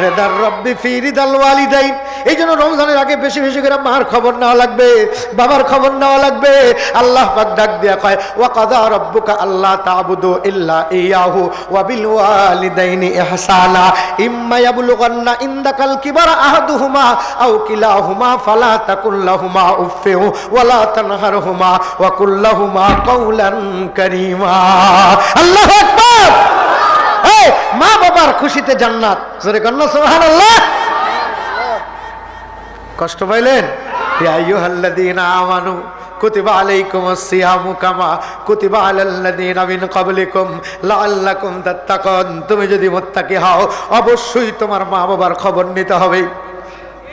রেদার রব্বি ফি রিদাল ওয়ালিদাইন। এই জন্য রমজানের আগে বেশি বেশি করে মার খবর নেওয়া লাগবে, বাবার খবর নেওয়া লাগবে। আল্লাহ পাক ডাক দিয়া কয়, ওয়া কাযা রাব্বুকা আল্লা তা'বুদু ইল্লা ইয়াহু ওয়া বিল ওয়ালিদাইনি ইহসানা ইম্মা ইয়াবলুগান্না ইনদাকাল কিবারা আহাদুহুমা আও কিলাহুমা ফালা তাকুল লাহুমা উফফিন ওয়া লা তানহারহুমা ওয়া কুল লাহুমা কাওলান কারীমা। আল্লাহু আকবার। এই মা বাবার খুশিতে জান্নাত, জোরে কন্না সুবহানাল্লাহ। কষ্ট পাইলেন? ইয়া আইয়ুহাল্লাযীনা আমানু কুতিবা আলাইকুমুস সিয়ামু কামা কুতিবা আলাল্লাযীনা মিন ক্বাবলিকুম লাআল্লাকুম তাত্তাকুন। তুমি যদি মুত্তাকি হও অবশ্যই তোমার মা বাবার খবর নিতে হবে।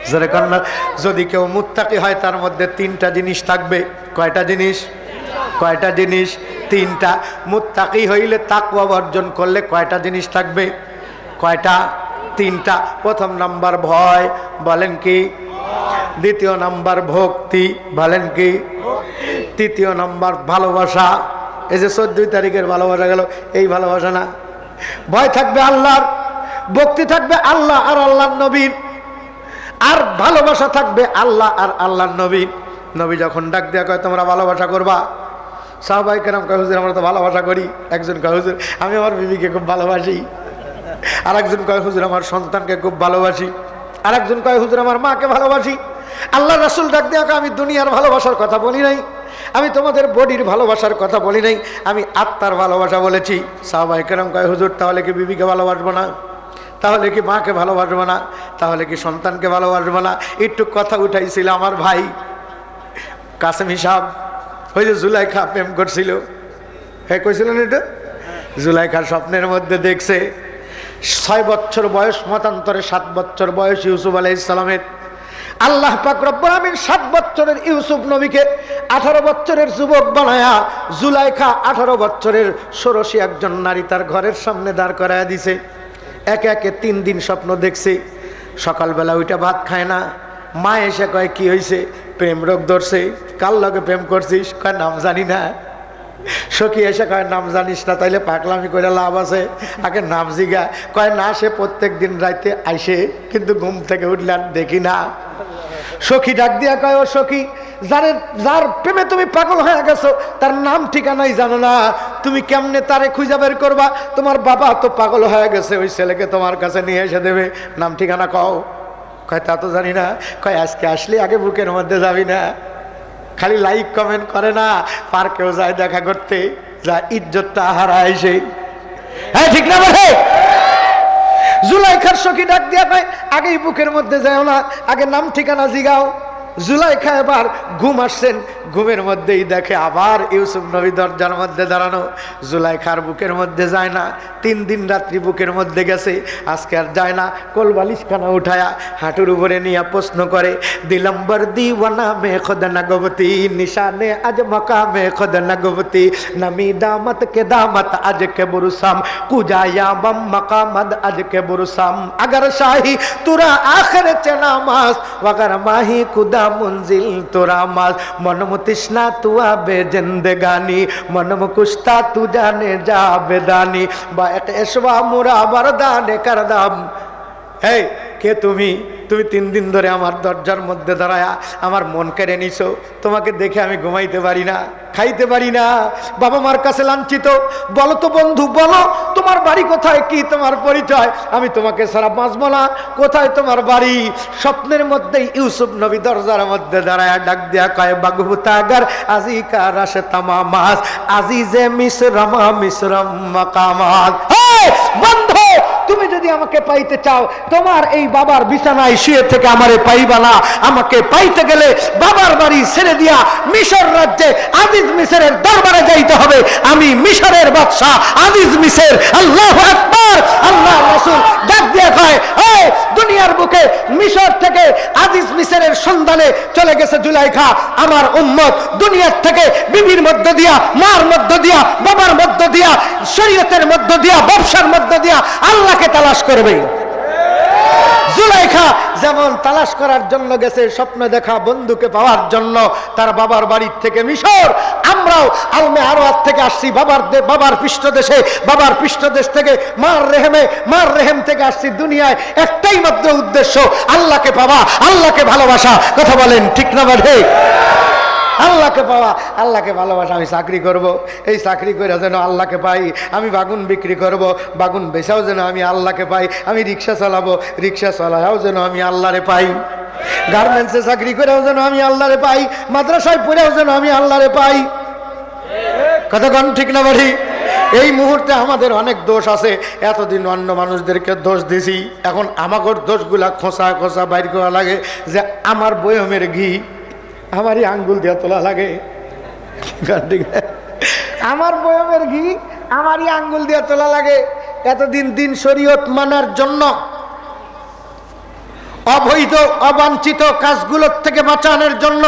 জোরে কন্না। যদি কেউ মুত্তাকি হয় তার মধ্যে তিনটা জিনিস থাকবে। কয়টা জিনিস? কয়টা জিনিস? তিনটা। মুত্তাকি হইলে তাকওয়া অর্জন করলে কয়টা জিনিস থাকবে? কয়টা? তিনটা। প্রথম নাম্বার ভয়, বলেন কি? দ্বিতীয় নাম্বার ভক্তি, বলেন কি? তৃতীয় নাম্বার ভালোবাসা। এই যে 14 তারিখের ভালোবাসা গেল, এই ভালোবাসা না। ভয় থাকবে আল্লাহর, ভক্তি থাকবে আল্লাহ আর আল্লাহর নবীর, আর ভালোবাসা থাকবে আল্লাহ আর আল্লাহর নবীর। নবী যখন ডাক দেয়া কয় তোমরা ভালোবাসা করবা, সাহাবায়ে কেরাম কয় হুজুর আমরা তো ভালোবাসা করি। একজন কয় হুজুর আমি আমার বিবিকে খুব ভালোবাসি, আর একজন কয় হুজুর আমার সন্তানকে খুব ভালোবাসি, আর একজন কয় হুজুর আমার মাকে ভালোবাসি। আল্লাহ রাসূল ডাক দেয়া কয় আমি দুনিয়ার ভালোবাসার কথা বলি নাই, আমি তোমাদের বডির ভালোবাসার কথা বলি নাই, আমি আত্মার ভালোবাসা বলেছি। সাহাবায়ে কেরাম কয় হুজুর তাহলে কি বিবিকে ভালোবাসবো না? তাহলে কি মাকে ভালোবাসবো না? তাহলে কি সন্তানকে ভালোবাসবো না? একটু কথা উঠাইছিল আমার ভাই কাসেমি সাহেব, ওই যে জুলাইখা প্রেম করছিল, হ্যাঁ কইছিলেন এটা? জুলাইখার স্বপ্নের মধ্যে দেখছে 6 বছর বয়স, মতান্তরে 7 বছর বয়স ইউসুফ আলাইহিস সালামের। আল্লাহ পাক রব্বুল আমিন 7 বছরের ইউসুফ নবীকে 18 বছরের যুবক বানায়া জুলাইখা 18 বছরের ষোড়শী একজন নারী তার ঘরের সামনে দাঁড় করায়া দিছে। একে একে 3 দিন স্বপ্ন দেখছে। সকালবেলা ওইটা ভাত খায় না। মা এসে কয় কি হয়েছে? প্রেম রোগ ধরছে। কার লগে প্রেম করছিস? কয় নাম জানি না। সখী এসে কয় নাম জানিস না তাইলে পাগলামি করে লাভ আছে, আগে নাম জিগা। কয় না, সে প্রত্যেক দিন রাইতে আইসে কিন্তু ঘুম থেকে উঠলে আর দেখি না। সখী ডাক দিয়া কয় ও সখী, যার প্রেমে তুমি পাগল হয়ে গেছো তার নাম ঠিকানাই জানো না, তুমি কেমনে তারে খুঁজে বের করবা? তোমার বাবা তো পাগল হয়ে গেছে, ওই ছেলেকে তোমার কাছে নিয়ে এসে দেবে, নাম ঠিকানা কও। কয় তা তো জানি না। কয় আজকে আসলে আগে বুকের মধ্যে যাবি না, খালি লাইক কমেন্ট করে না, পার্কেও যায় দেখা করতে, যা ইজ্জতটা হারায় সে। হ্যাঁ ঠিক না বলে? জুলাইখার সখী ডাক দিয়া কয় আগেই বুকের মধ্যে যাও না, আগে নাম ঠিকানা জিগাও। জুলাইখা এবার ঘুম আসছেন, ঘুমের মধ্যেই দেখে আবার ইউসুফ নবী দরজার মধ্যে দাঁড়ানো। জুলাইখার বুকের মধ্যে যায় না, 3 দিন রাত্রি বুকের মধ্যে গেছে, আজকে আর যায় না। কোলবালিশখানা উঠায়া হাঁটুর উপরে নিয়ে প্রশ্ন করে, দিলম্বর দিওয়ানা মে খুদ নগবতী, নিশানে আজ মকামে খুদ নগবতী, নমি দামত কে দামত আজ কে বুরসাম, কুজায়া বম মকামদ আজ কে বুরসাম, अगर शाही तुरा आखिर चनामास वगर माही खुदा मंजिल तुरा मास, मनम तृष्णा तुआ बेजिंदगानी, मनम कुश्ता तू जाने जा बेदानी, बाएक एशवा मुरा बरदाने करदाम। हे কে তুমি? তুমি 3 দিন ধরে আমার দরজার মধ্যে দাঁড়ায়া আমার মন কেড়ে নিছো। তোমাকে দেখে আমি ঘুমাইতে পারি না, খাইতে পারি না, বাবা মার কাছে লাঞ্ছিত। বলো তো বন্ধু, বলো তোমার বাড়ি কোথায়, কি তোমার পরিচয়? আমি তোমাকে ছাড়া বাঁচবো না। কোথায় তোমার বাড়ি? স্বপ্নের মধ্যেই ইউসুফ নবী দরজার মধ্যে দাঁড়ায়া ডাক দিয়া কয়, বাগবুতাগার আজিকা রাশে তামামাস আজিজে মিসরামা মিসরাম মাকামাত। বন্ধু, তুমি যদি আমাকে পাইতে চাও, তোমার এই বাবার বিছানায় শুয়ে থেকে আমারে পাইবা না। আমাকে পাইতে গেলে বাবার বাড়ি ছেড়ে দিয়া মিশর রাজ্যে আজিজ মিসরের দরবারে যাইতে হবে। আমি মিশরের বাদশা আজিজ মিসর। আল্লাহু আকবার। আল্লাহ রাসূল ডাক দিয়া কয়, এই দুনিয়ার বুকে মিশর থেকে আজিজ মিসরের সন্ধানে চলে গেছে জুলাইখা। আমার উম্মত দুনিয়ার থেকে বিবির মধ্য দিয়া, মার মধ্য দিয়া, বাবার মধ্য দিয়া, শরীয়তের মধ্য দিয়া, ব্যবসার মধ্য দিয়া আল্লাহকে তালাশ করবে। জুলাইখা যেমন তালাশ করার জন্য গেছে স্বপ্ন দেখা বন্ধুকে পাওয়ার জন্য তার বাবার বাড়ির থেকে মিশর, আমরাও আলমে আরওয়াত থেকে আসছি বাবার পৃষ্ঠদেশে, বাবার পৃষ্ঠদেশ থেকে মার রেহেম থেকে আসছি দুনিয়ায়। একটাই মাত্র উদ্দেশ্য, আল্লাহকে পাওয়া, আল্লাহকে ভালোবাসা। কথা বলেন ঠিক না ঠিক? আল্লাহকে পাওয়া, আল্লাহকে ভালোবাসা। আমি চাকরি করব, এই চাকরি করে যেন আল্লাহকে পাই। আমি বাগুন বিক্রি করব, বাগুন বেচাও যেন আমি আল্লাহকে পাই। আমি রিক্সা চালাবো, রিক্সা চালাও যেন আমি আল্লাহরে পাই। গার্মেন্টসে চাকরি করেও যেন আমি আল্লাহরে পাই। মাদ্রাসায় পড়েও যেন আমি আল্লাহরে পাই। কতক্ষণ ঠিক না বাড়ি? এই মুহূর্তে আমাদের অনেক দোষ আছে। এতদিন অন্য মানুষদেরকে দোষ দিছি, এখন আমাদের দোষগুলা খোঁচা খোঁচা বাইর করা লাগে। যে আমার বয়মের ঘি আমারই আঙ্গুল দিয়া তোলা লাগে। আমার বয়মের ঘি আমারই আঙ্গুল দিয়া তোলা লাগে। এতদিন দিন শরীয়ত মানার জন্য, অবৈধ অবাঞ্ছিত কাজগুলোর থেকে বাঁচানোর জন্য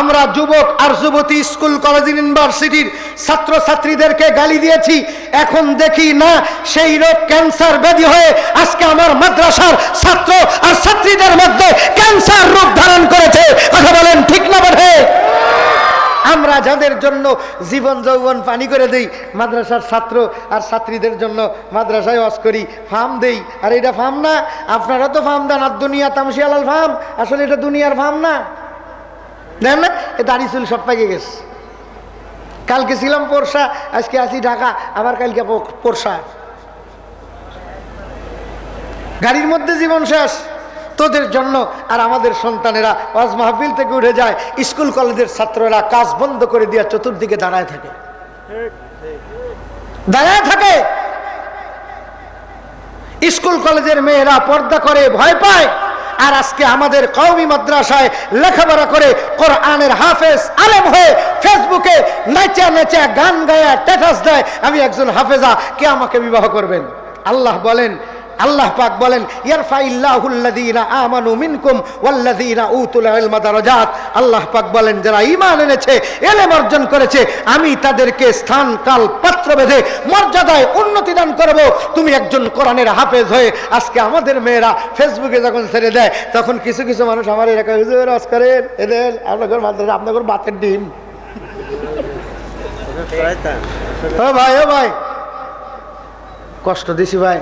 আমরা যুবক আর যুবতী, স্কুল কলেজ ইউনিভার্সিটির ছাত্র ছাত্রীদেরকে গালি দিয়েছি। এখন দেখি না সেই রোগ ক্যান্সার ব্যাধি হয়ে আজকে আমার মাদ্রাসার ছাত্র আর ছাত্রীদের মধ্যে ক্যান্সার রূপ ধারণ করেছে। কথা বলেন ঠিক না বটে? আমরা যাদের জন্য জীবন যৌবন পানি করে দেই, মাদ্রাসার ছাত্র আর ছাত্রীদের জন্য মাদ্রাসায় ওয়াজ করি, ফার্ম দেই। আর এটা ফার্ম না, আপনারা তো ফার্ম দেন। আর দুনিয়া তামসি আলাল ফার্ম, আসলে এটা দুনিয়ার ফার্ম না। দেন না, এ দাড়ি চুল সব পাইকে গেছে। কালকে ছিলাম পোরশা, আজকে আছি ঢাকা, আবার কালকে পোরশা। গাড়ির মধ্যে জীবন শেষ তোদের জন্য। আর আমাদের সন্তানেরা ওয়াজ মাহফিল থেকে উঠে যায়, স্কুল কলেজের ছাত্ররা কাজ বন্ধ করে দিয়ে চতুর্দিকে দাঁড়ায় থাকে, দাঁড়ায় থাকে। স্কুল কলেজের মেয়েরা পর্দা করে, ভয় পায়। আর আজকে আমাদের কওমি মাদ্রাসায় লেখাপড়া করে কোরআনের হাফেজ আলেম হয়ে ফেসবুকে নাচা নাচা গান গায়া স্ট্যাটাস দেয়, আমি একজন হাফেজা, কে আমাকে বিবাহ করবেন? আল্লাহ বলেন, আল্লাহ পাক বলেন, ইয়ারফাইল্লাহুল্লাযীনা আমানু মিনকুম ওয়াল্লাযীনা উতুল ইলমা দারাজাত। আল্লাহ পাক বলেন, যারা ঈমান এনেছে, ইলম অর্জন করেছে, আমি তাদেরকে স্থান কাল পাত্র ভেদে মর্যাদায় উন্নতি দান করব। তুমি একজন কোরআনের হাফেজ হয়ে আজকে আমাদের মেয়েরা ফেসবুকে যখন ছেড়ে দেয়, তখন কিছু কিছু মানুষ আমার এলাকায় হুজুর ওয়াজ করেন, এদের আপনাদের মাদ্রাসা আপনাদের বাতের ডিম। ও ভাই, ও ভাই, কষ্ট দিছি ভাই।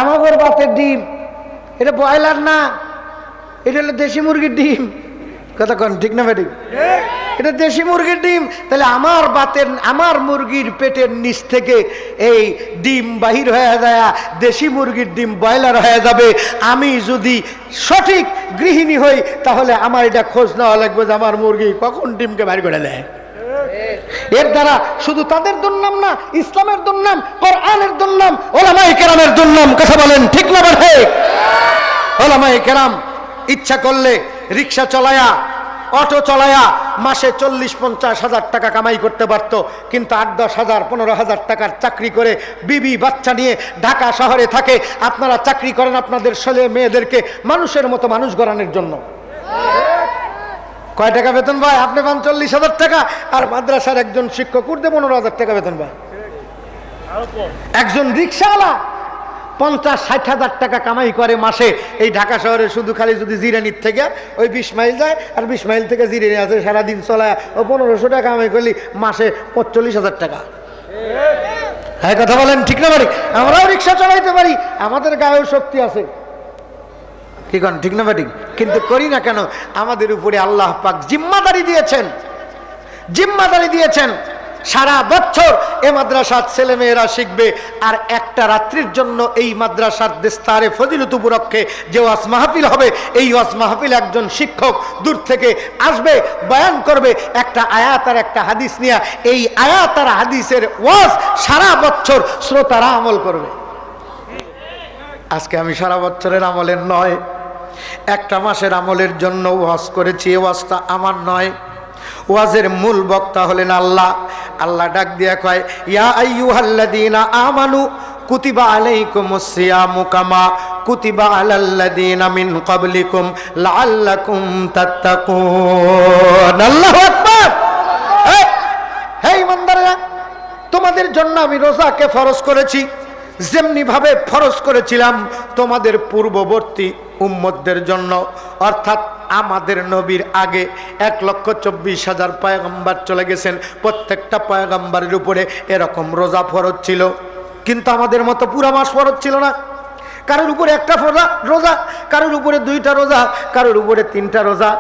আমাদের বাতের ডিম, এটা ব্রয়লার না, এটা হলো দেশি মুরগির ডিম। কথা কন ঠিক না ঠিক? এটা দেশি মুরগির ডিম। তাহলে আমার বাতের, আমার মুরগির পেটের নিচ থেকে এই ডিম বাহির হয়ে যায়, দেশি মুরগির ডিম ব্রয়লার হয়ে যাবে। আমি যদি সঠিক গৃহিণী হই, তাহলে আমার এটা খোঁজ নেওয়া লাগবে যে আমার মুরগি কখন ডিমকে বাইর করে দেয়। এর দ্বারা শুধু তাদের দুর্নাম না, ইসলামের দুর্নাম, কোরআনের দুর্নাম, ওলামায়ে কেরামের দুর্নাম। কথা বলেন ঠিক না ঠিক? ওলামায়ে কেরাম ইচ্ছা করলে রিক্সা চলায়া, অটো চলায়া মাসে 40-50 হাজার টাকা কামাই করতে পারতো, কিন্তু 8-10 হাজার 15 হাজার টাকার চাকরি করে বিবি বাচ্চা নিয়ে ঢাকা শহরে থাকে। আপনারা চাকরি করেন আপনাদের ছেলে মেয়েদেরকে মানুষের মতো মানুষ গড়ানোর জন্য। কয় টাকা বেতন ভাই? আপনি পান 40 হাজার টাকা, আর মাদ্রাসার একজন শিক্ষক উঠতে 15 হাজার টাকা বেতন পায়। একজন রিক্সাওয়ালা 50-60 হাজার টাকা কামাই করে মাসে এই ঢাকা শহরে। শুধু খালি যদি জিরানির থেকে ওই 20 মাইল যায়, আর 20 মাইল থেকে জিরানি আছে, সারাদিন চলায় ও 1500 টাকা কামাই করলি মাসে 45 হাজার টাকা। হ্যাঁ কথা বলেন ঠিক না বাড়ি? আমরাও রিক্সা চালাইতে পারি, আমাদের গায়েও শক্তি আছে, কি কন ঠিক না বাড়ি? কিন্তু করি না কেন? আমাদের উপরে আল্লাহ পাক জিম্মাদারি দিয়েছেন, জিম্মাদারি দিয়েছেন। সারা বছর এ মাদ্রাসার ছেলে মেয়েরা শিখবে, আর একটা রাত্রির জন্য এই মাদ্রাসার দেস্তারে ফজিলত উপলক্ষে যে ওয়াজ মাহফিল হবে, এই ওয়াজ মাহফিল একজন শিক্ষক দূর থেকে আসবে, বয়ান করবে একটা আয়াত আর একটা হাদিস নিয়ে। এই আয়াত আর হাদিসের ওয়াজ সারা বছর শ্রোতারা আমল করবে। আজকে আমি সারা বছরের আমলের নয়, একটা মাসের আমলের জন্য ওয়াজ করেছি। এই ওয়াজটা আমার নয়, ওয়াজের মূল বক্তা হলেন আল্লাহ। আল্লাহ ডাক দিয়া কয়, ইয়া আইয়ুহাল্লাযীনা আমানু কুতিবা আলাইকুমুস সিয়ামু কামা কুতিবা আলাল্লাযীনা মিন ক্বাবলিকুম লাআল্লাকুম তাত্তাকুন। আল্লাহু আকবার। হে ঈমানদাররা, তোমাদের জন্য আমি রোজাকে ফরজ করেছি, যেমনি ভাবে ফরজ করেছিলাম তোমাদের পূর্ববর্তী উম্মতদের জন্য, অর্থাৎ আমাদের নবীর আগে 1,24,000 পয়গম্বর চলে গেছেন। প্রত্যেকটা পয়গম্বরের উপরে এরকম রোজা ফরজ ছিল, কিন্তু আমাদের মতো পুরা মাস ফরজ ছিল না। কারোর উপরে একটা রোজা, কারোর উপরে 2টা রোজা, কারোর উপরে 3টা রোজা।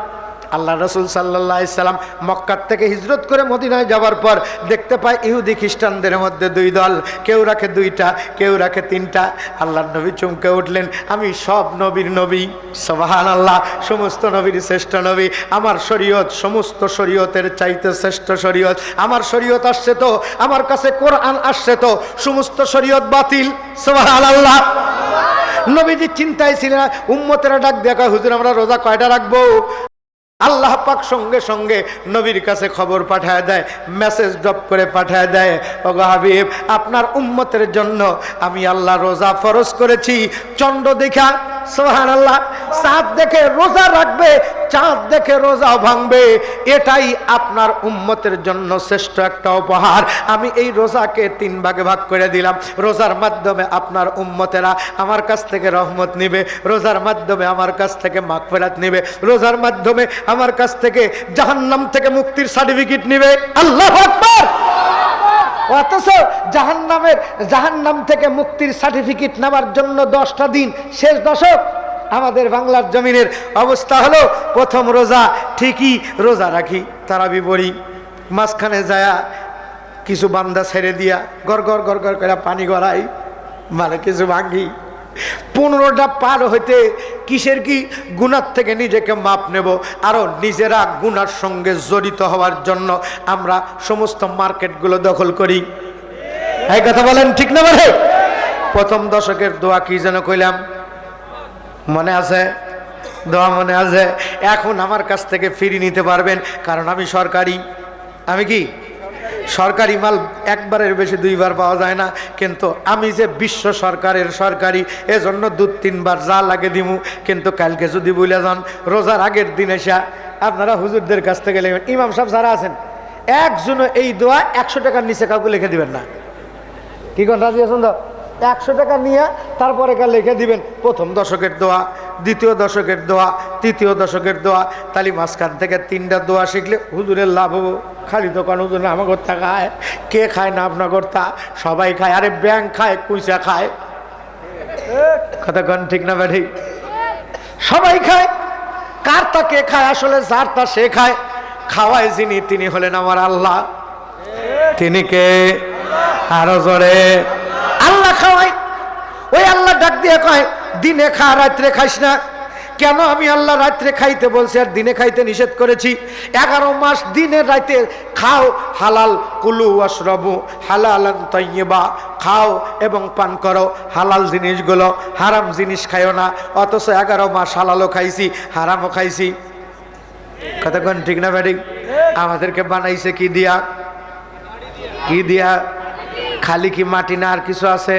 আল্লাহ রসুল সাল্লাল্লাহু আলাইহি সাল্লাম মক্কা থেকে হিজরত করে মদিনায় যাওয়ার পর দেখতে পায় ইহুদি খ্রিস্টানদের মধ্যে 2 দল, কেউ রাখে 2টা, কেউ রাখে 3টা। আল্লাহর নবী চমকে উঠলেন, আমি সব নবীর নবী, সুবহানাল্লাহ, সমস্ত নবীর শ্রেষ্ঠ নবী। আমার শরীয়ত সমস্ত শরীয়তের চাইতে শ্রেষ্ঠ শরীয়ত। আমার শরীয়ত আসছে তো, আমার কাছে কোরআন আসছে তো, সমস্ত শরীয়ত বাতিল। সুবহানাল্লাহ। নবীজি চিন্তায় ছিলেন, উম্মতেরা ডাক দেখা, হুজুর আমরা রোজা কয়টা রাখবো? আল্লাহ পাক সঙ্গে সঙ্গে নবীর কাছে খবর পাঠায় দেয়, মেসেজ ড্রপ করে পাঠায় দেয়, ওগো হাবিব, আপনার উম্মতের জন্য আমি আল্লাহ রোজা ফরজ করেছি। চন্দ্র দেখা, সুবহানাল্লাহ, চাঁদ দেখে রোজা রাখবে, চাঁদ দেখে রোজা ভাঙবে, এটাই আপনার উম্মতের জন্য শ্রেষ্ঠ একটা উপহার। আমি এই রোজাকে 3 ভাগে ভাগ করে দিলাম। রোজার মাধ্যমে আপনার উম্মতেরা আমার কাছ থেকে রহমত নিবে, রোজার মাধ্যমে আমার কাছ থেকে মাগফিরাত নিবে, রোজার মাধ্যমে আমার কাছ থেকে জাহান্নাম থেকে মুক্তির সার্টিফিকেট নিবে। আল্লাহু আকবার। অথচ জাহান্নাম থেকে মুক্তির সার্টিফিকেট নেওয়ার জন্য 10টা দিন, শেষ দশক আমাদের বাংলার জমিনের অবস্থা হলো, প্রথম রোজা ঠিকই রোজা রাখি, তারাবি পড়ি, মাঝখানে যায়া কিছু বান্দা ছেড়ে দিয়া গড় গড় গড় গড় করে পানি গড়াই, মানে কিছু ভাঙি। 15টা পার হইতে কিসের কি গুনার থেকে নিজেকে মাপ নেব, আরো নিজেরা গুনার সঙ্গে জড়িত হওয়ার জন্য আমরা সমস্ত মার্কেটগুলো দখল করি। এই কথা বলেন ঠিক না? বলে প্রথম দশকের দোয়া কি যেন কইলাম, মনে আছে? দোয়া মনে আছে? এখন আমার কাছ থেকে ফ্রি নিতে পারবেন, কারণ আমি সরকারি। আমি কি সরকারি মাল একবারের বেশি 2 বার পাওয়া যায় না, কিন্তু আমি যে বিশ্ব সরকারের সরকারি, এজন্য 2-3 বার যা লাগে দিমু। কিন্তু কালকে যদি বলে যান রোজার আগের দিন এসে আপনারা হুজুরদের কাছ থেকে লিখবেন, ইমাম সাহেব যারা আছেন একজনও এই দোয়া 100 টাকার নিচে কাউকে লিখে দিবেন না। কি কোন রাজি আছেন তো? 100 টাকা নিয়ে তারপরে কার লিখে দিবেন প্রথম দশকের দোয়া, দ্বিতীয় দশকের দোয়া, তৃতীয় দশকের দোয়া। তাহলে মাঝখান থেকে 3টা দোয়া শিখলে হুজুরের লাভ হবো। খালি দোকান হুজুর আমার কর্তা খায়, কে খায় না আপনার কর্তা? সবাই খায়। আরে ব্যাংক খায়, কুইসা খায়, কথা কন ঠিক না ভাই? সবাই খায়। কার তা কে খায়? আসলে যার তা সে খায়। খাওয়ায় যিনি, তিনি হলেন আমার আল্লাহ। তিনি কে? আরো জোরে। আল্লাহ খাওয়ায়। ওই আল্লাহ ডাক দিয়ে কয়, দিনে খা, রাত্রে খাইস না। কেন আমি আল্লাহ রাত্রে খাইতে বলছি আর দিনে খাইতে নিষেধ করেছি? 11 মাস দিনে রাতে খাও, হালাল, কুলু ওয়াশরাবু হালালান তাইয়্যিবা, খাও এবং পান করো হালাল জিনিসগুলো, হারাম জিনিস খাইও না। অথচ 11 মাস হালালও খাইছি, হারামও খাইছি। কতক্ষণ ঠিক না ব্যাডিক? আমাদেরকে বানাইছে কি দিয়া? কি দিয়া? খালি কি মাটি না আর কিছু আছে?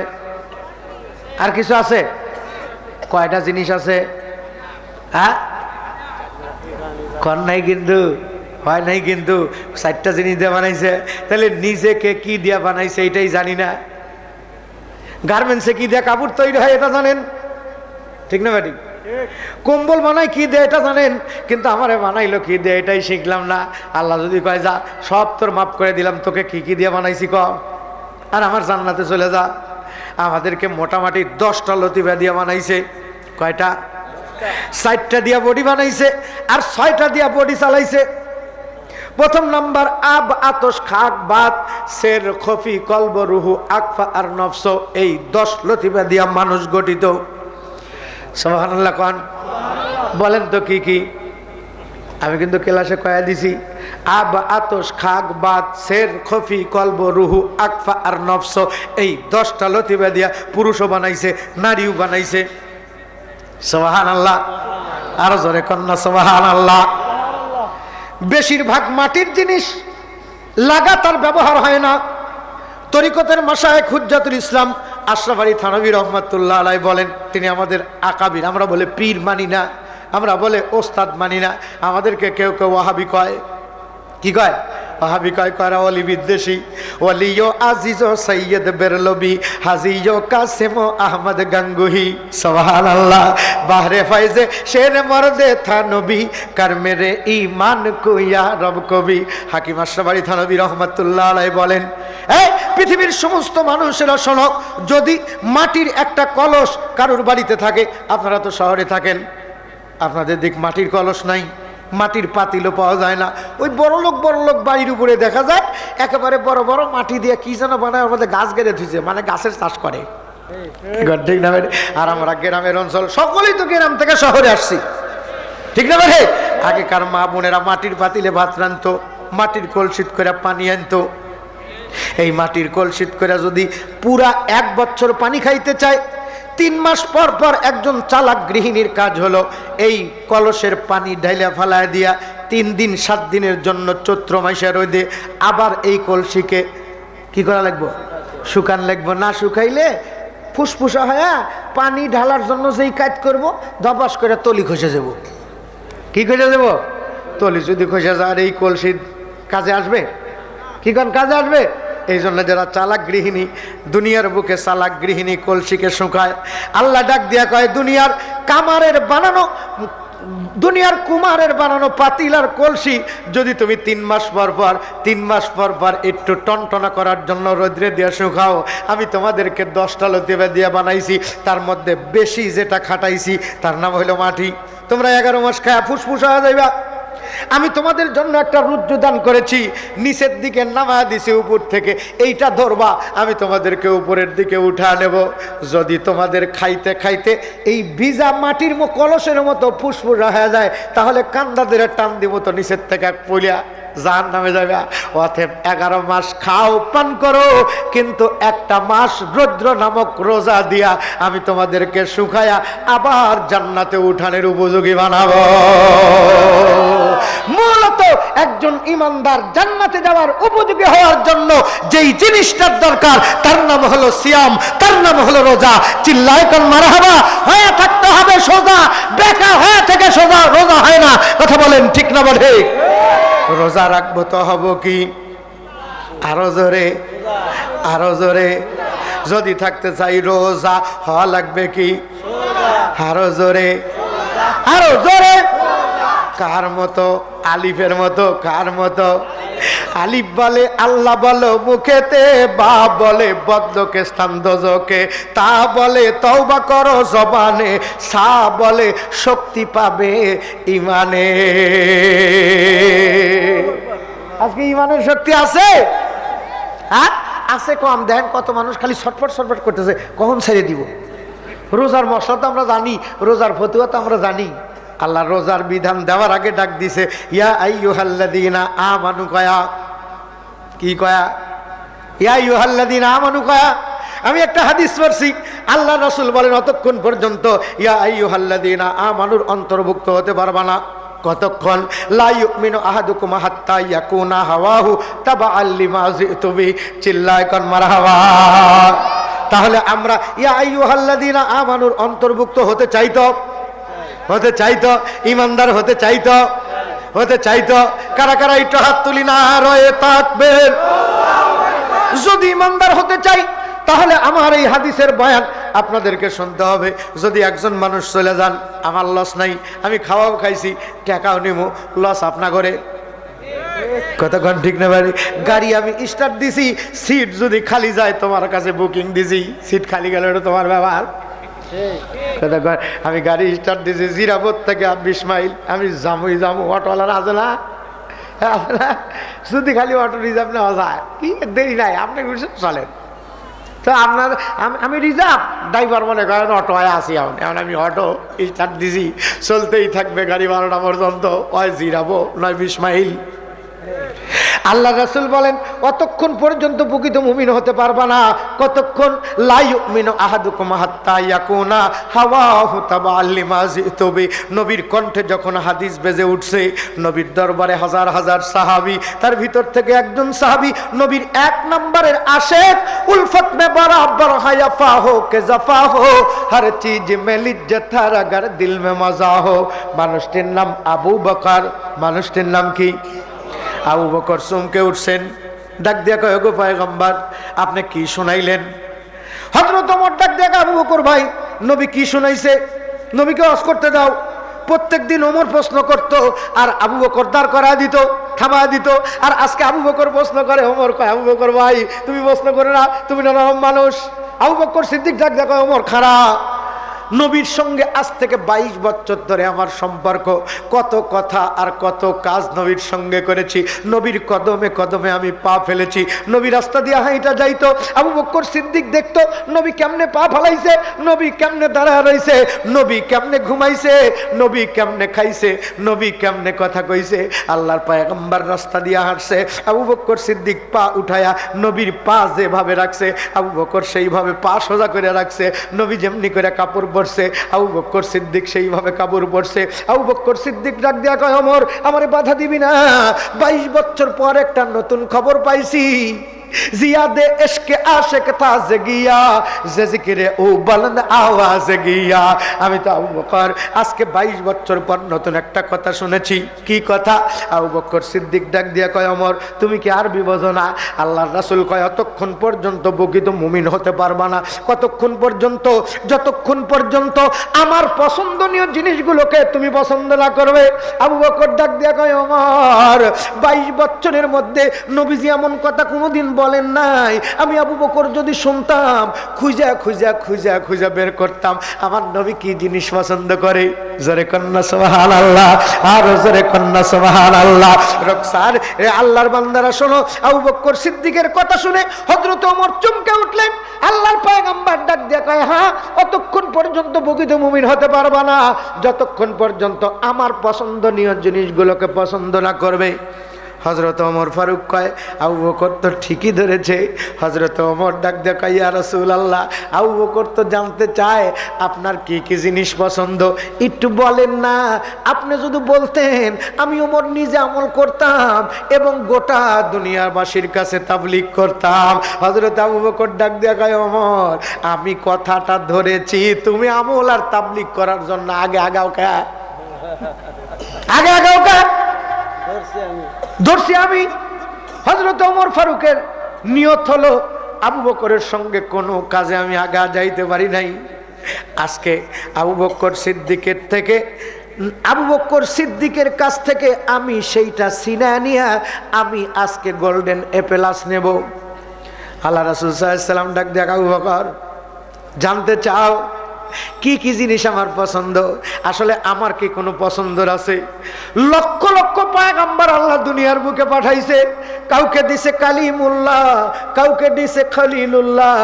আর কিছু আছে? কয়টা জিনিস আছে? হ্যাঁ, কর নাই কিন্তু, হয় নাই কিন্তু, 4টা জিনিস দিয়ে বানাইছে। তাহলে নিজেকে কি দিয়া বানাইছে এটাই জানি না। গার্মেন্টসে কি দিয়ে কাপড় তৈরি হয় এটা জানেন, ঠিক না ভাই? কম্বল বানাই কি দিয়ে এটা জানেন, কিন্তু আমারে বানাইলো কি দিয়ে এটাই শিখলাম না। আল্লাহ যদি কয় যা সব তোর মাফ করে দিলাম, তোকে কি কি দিয়ে বানাইছি ক? আর আমার জান্নাতে চলে যা। আমাদেরকে মোটামুটি 10টা লতিফা দিয়া বানাইছে। কয়টা? 4টা দিয়া বডি বানাইছে আর 6টা দিয়া বডি চালাইছে। প্রথম নাম্বার আব, আতশ, খাক, বাত, সের, খফি, কলব, রুহু, আকফা আর নফস। এই 10 লতিফা দিয়া মানুষ গঠিত। সুবহানাল্লাহ কোন? বলেন তো কি কি? আমি কিন্তু ক্লাসে কয়া দিছি, আব, আতশ, খাক, বাত, সের, খফি, কলব, রুহু, আকফা আর নফস। এই 10টা লতিফা দিয়া পুরুষও বানাইছে, নারীও বানাইছে। সুবহানাল্লাহ। আর জোরে কন্যা সুবহানাল্লাহ। বেশিরভাগ মাটির জিনিস লাগাতার ব্যবহার হয় না। তরিকতের মাশায়েখ হুজ্জাতুল ইসলাম আশরাফ আলী থানভী রহমাতুল্লাহ আলাইহি বলেন, তিনি আমাদের আকাবির। আমরা বলে পীর মানি না, আমরা বলে ওস্তাদ মানি না। আমাদেরকে কেউ কেউ ওয়াহাবি কয়। কি কয়? ওয়াহাবি কয় করা অলি বিদ্বেষী। ওলিও আজিজ সৈয়দ বেরলবি, হাজিও কাসেম আহমদ গঙ্গুহি। সুবহানাল্লাহ। বাহরে ফাইজে শের মর্দে থানবী, কর মেরে ঈমান কো ইয়া রব কবি। হাকিম আশরাফ আলী থানভী রহমাতুল্লাহ আলাইহি বলেন, এই পৃথিবীর সমস্ত মানুষেরা শোনো, যদি মাটির একটা কলস কারোর বাড়িতে থাকে, আপনারা তো শহরে থাকেন, আপনাদের দিক মাটির কলস নাই, মাটির পাতিলও পাওয়া যায় না। ওই বড় লোক বাড়ির উপরে দেখা যায় একেবারে বড় বড় মাটি দিয়ে কি যেন বানায়, আমাদের গাছ গেড়ে ধুইছে, মানে গাছের চাষ করে। ঠিক না? আর আমরা গ্রামের অঞ্চল, সকলেই তো গ্রাম থেকে শহরে আসছি, ঠিক না? ভাই, আগেকার মা বোনেরা মাটির পাতিলে ভাত রাঁধতো, মাটির কলসিত করে পানি আনতো। এই মাটির কলসিত করে যদি পুরা 1 বছর পানি খাইতে চায়, 3 মাস পর পর একজন চালাক গৃহিণীর কাজ হলো এই কলসের পানি ঢাইলা ফালায় দিয়া 3 দিন 7 দিনের জন্য চৈত্র মাসে রোদে আবার এই কলসিকে কি করা লাগবো? শুকান লাগবো। না শুকাইলে ফুসফুসা হয়ে পানি ঢালার জন্য যেই কাজ করবো, ধপাস করে তলি খসে যাব। কি খসে যাব? তলি যদি খসে যায়, আর এই কলসি কাজে আসবে? কি কোন কাজে আসবে? এই জন্য যারা চালাক গৃহিণী, দুনিয়ার বুকে চালাক গৃহিণী কলসিকে শুকায়। আল্লাহ ডাক দিয়া কয়, দুনিয়ার কামারের বানানো, দুনিয়ার কুমারের বানানো পাতিল আর কলসি যদি তুমি 3 মাস পর পর একটু টনটনা করার জন্য রোদ্রে দিয়ে শুকাও, আমি তোমাদেরকে 10টা লতিফা দিয়ে বানাইছি, তার মধ্যে বেশি যেটা খাটাইছি তার নাম হলো মাটি। তোমরা 11 মাস খায়া ফুসফুস হয়ে যাইবা। আমি তোমাদের জন্য একটা রুদ্র দান করেছি, নিচের দিকে নামা দিছি উপর থেকে, এইটা ধরবা, আমি তোমাদেরকে উপরের দিকে উঠা নেব। যদি তোমাদের খাইতে খাইতে এই ভিজা মাটির কলসের মতো ফুসফুস হয়ে যায়, তাহলে কান্দাদের টান দিব তো নিচের থেকে পইলা জাহান্নামে যাবে। অতএব 11 মাস খাও পান করো, কিন্তু একটা মাস রৌদ্র নামক রোজা দিয়া আমি তোমাদেরকে শুকায়া আবার জান্নাতে উঠানের উপযোগী বানাবো। মূলত একজন ইমানদার জান্নাতে যাওয়ার উপযোগী হওয়ার জন্য যেই জিনিসটার দরকার, তার নাম হলো সিয়াম, তার নাম হলো রোজা। চিল্লায় কোন মারহাবা। হয়ে থাকতে হবে সোজা, বেকা হয়ে থেকে সোজা রোজা হয় না। কথা বলেন ঠিক না? বলে রোজা রাখবো তো হব কি? আরো জোরে, আরো জোরে। যদি থাকতে চাই রোজা হওয়া লাগবে কি? আরো জোরে, আরো জোরে। কার মতো? আলিফের মতো। কার মতো? আলিফ বলে আল্লাহ বলো মুখেতে, বা বলে বদলোকে স্থান দোজকে, তা বলে তওবা করো জবানে, সা বলে শক্তি পাবে ইমানে। আজকে ইমানের শক্তি আছে? হ্যাঁ আছে কম। দেখেন কত মানুষ খালি ছটফট করতেছে, কখন ছেড়ে দিব। রোজার মশলা তো আমরা জানি, রোজার ফতুয়া তো আমরা জানি। আল্লাহ রোজার বিধান দেওয়ার আগে ডাক দিছে, ইয়া আইয়ুহাল্লাযীনা আমানু কয়া। কি কয়া? ইয়া আইয়ুহাল্লাযীনা আমানু কয়া। আমি একটা হাদিস পড়ছি, আল্লাহ রাসূল বলেন অতক্ষণ পর্যন্ত ইয়া আইয়ুহাল্লাযীনা আমানুর অন্তর্ভুক্ত হতে পারবা না। কতক্ষণ? লা ইউমিনু আহাদুকুম হাত্তা ইয়াকুনা হাওয়াহু তাবাআল লিমা জিতু বি। চিল্লায় কোন মারহাবা। তাহলে আমরা ইয়া আইয়ুহাল্লাযীনা আমানুর অন্তর্ভুক্ত হতে চাইতো, হতে চাইতো, ইমানদার হতে চাইতো, হতে চাইতো। কারা কারা একটু হাত তুলি না রয়ে তাকবীর। যদি ইমানদার হতে চাই তাহলে আমার এই হাদিসের বয়ান আপনাদেরকে শুনতে হবে। যদি একজন মানুষ চলে যান, আমার লস নাই, আমি খাওয়াও খাইছি, টাকাও নিব, লস আপনা করে। কতক্ষণ ঠিক না ভাই? গাড়ি আমি স্টার্ট দিছি, সিট যদি খালি যায় তোমার কাছে বুকিং দিছি, সিট খালি গেলে ওটা তোমার ব্যবহার। কতক্ষণ আমি গাড়ি স্টার্ট দিছি জিরাবত থেকে 20 মাইল, আমি যাবো অটোওয়ালার আছে না, যদি খালি অটো রিজার্ভ নেওয়া যায় কি দেরি নাই, আপনি চলেন। তো আপনার আমি রিজার্ভ, ড্রাইভার মনে করেন অটো আয় আসি, এখন আমি অটো স্টার্ট দিছি, চলতেই থাকবে গাড়ি 12টা পর্যন্ত, হয় জিরাবো নয় 20 মাইল। আল্লাহ রাসূল বলেন অতক্ষণ পর্যন্ত প্রকৃত মুমিন হতে পারবা না, কতক্ষণ লা ইউমিনু আহাদুকুম হাত্তা ইয়াকুনা হাওয়াহু তাবাআল লিমা জিতু বি। নবীর কণ্ঠে যখন হাদিস বেজে উঠছে, নবীর দরবারে হাজার হাজার সাহাবী, তার ভিতর থেকে একজন সাহাবী নবীর 1 নম্বরের আশিক, উলফত মে বরাবর হায়াফা হো কে জাফা হো, হর চিজ মে লিজ্জত হর আগার দিল মে মজা হো। মানুষটির নাম আবু বকর। মানুষটির নাম কি? আবু বকর চমকে উঠছেন, ডাক দিয়া কয় গো পয়গম্বর আপনি কি শুনাইলেন? হযরত ওমর ডাক দিয়া আবু বকর ভাই নবী কি শুনাইছে? নবীকে ওয়াজ করতে দাও। প্রত্যেকদিন ওমর প্রশ্ন করত আর আবু বকর দাঁড় করা দিত, থামা দিত। আর আজকে আবু বকর প্রশ্ন করে, ওমর কয় আবু বকর ভাই তুমি প্রশ্ন করে না, তুমি নরম মানুষ। আবু বকর সিদ্দিক ডাক দিয়া কয় ওমর খারাপ, নবীর সঙ্গে আজ থেকে 22 বছর ধরে আমার সম্পর্ক, কত কথা আর কত কাজ নবীর সঙ্গে করেছি, নবীর কদমে কদমে আমি পা ফেলেছি। নবী রাস্তা দিয়ে হাইটা যাইতো, আবু বকর সিদ্দিক দেখতো নবী কেমনে পা ফেলাইছে, নবী কেমনে দাঁড়ায় রইছে, নবী কেমনে ঘুমাইছে, নবী কেমনে খাইছে, নবী কেমনে কথা কইছে। আল্লাহর পয়গম্বর রাস্তা দিয়ে হাঁটছে, আবু বকর সিদ্দিক পা উঠায়া নবীর পা যেভাবে রাখছে আবু বকর সেইভাবে পা সোজা করে রাখছে। নবী যেমনি করে কাপড় পরছে আবু বকর সিদ্দিক সেইভাবে কাপড় পরছে। আবু বকর সিদ্দিক ডাক দিয়া কয় ওমর আমারে বাধা দিবি না, 22 বছর পর একটা নতুন খবর পাইছি, জিয়াদে ইশকে আশিক তাজে গিয়া যে জিকিরে ও বুলন্দ আওয়াজে গিয়া। আমি তো আবু বকর আজকে 22 বছর পর নতুন একটা কথা শুনেছি। কি কথা? আবু বকর সিদ্দিক ডাক দিয়া কয় ওমর তুমি কি আরবি বোঝো না? আল্লাহর রাসূল কয় অতক্ষণ পর্যন্ত প্রকৃত মুমিন হতে পারবা না। কতক্ষণ পর্যন্ত? যতক্ষণ পর্যন্ত আমার পছন্দনীয় জিনিসগুলোকে তুমি পছন্দ না করবে। আবু বকর ডাক দিয়া কয় ওমর 22 বছরের মধ্যে নবীজি এমন কথা কোনোদিন বলেন নাই। আমি আবু বকর যদি শুনতাম, খুঁজা খুঁজা খুঁজা খুঁজা বের করতাম আমার নবী কি জিনিস পছন্দ করে। জোরে কন্না সুবহানাল্লাহ, আর জোরে কন্না সুবহানাল্লাহ। রকসার এ আল্লাহর বান্দারা শোনো, আবু বকর সিদ্দিকের কথা শুনে হযরত ওমর চমকে উঠলেন। আল্লাহর পয়গম্বর ডাক দিয়ে কয় হ্যাঁ, অতক্ষণ পর্যন্ত প্রকৃত মুমিন হতে পারবা না যতক্ষণ পর্যন্ত আমার পছন্দনীয় জিনিসগুলোকে পছন্দ না করবে। হযরত ওমর ফারুক কয় আবু বকর তো ঠিকই ধরেছে। হযরত ওমর ডাক দিয়ে কয় ইয়া রাসূলুল্লাহ, আবু বকর তো জানতে চায় আপনার কি কি জিনিস পছন্দ, একটু বলেন না। আপনি যদি বলতেন আমি ওমর নিজে আমল করতাম এবং গোটা দুনিয়াবাসীর কাছে তাবলীগ করতাম। হযরত আবু বকর ডাক দিয়ে কয় ওমর আমি কথাটা ধরেছি, তুমি আমল আর তাবলীগ করার জন্য আগে আগাও কা, আগে আগাও কা, ধরছি আমি। হযরত ওমর ফারুকের নিয়ত হলো আবু বকরের সঙ্গে কোনো কাজে আমি আগা যাইতে পারি নাই। আজকে আবু বকর সিদ্দিকের থেকে, আবু বকর সিদ্দিকের কাছ থেকে আমি সেইটা সিনা নিয়ে আমি আজকে গোল্ডেন এপেলাস নেব। আল্লাহ রাসূল সাল্লাল্লাহু আলাইহি ওয়াসাল্লাম ডাক দিয়ে আবু বকর জানতে চাও কি কি জিনিস আমার পছন্দ? আসলে আমার কি কোনো পছন্দের আছে? লক্ষ লক্ষ পয়গম্বর আল্লাহ দুনিয়ার বুকে পাঠাইছে, কাউকে দিছে কালিমুল্লাহ, কাউকে দিছে খলিলুল্লাহ,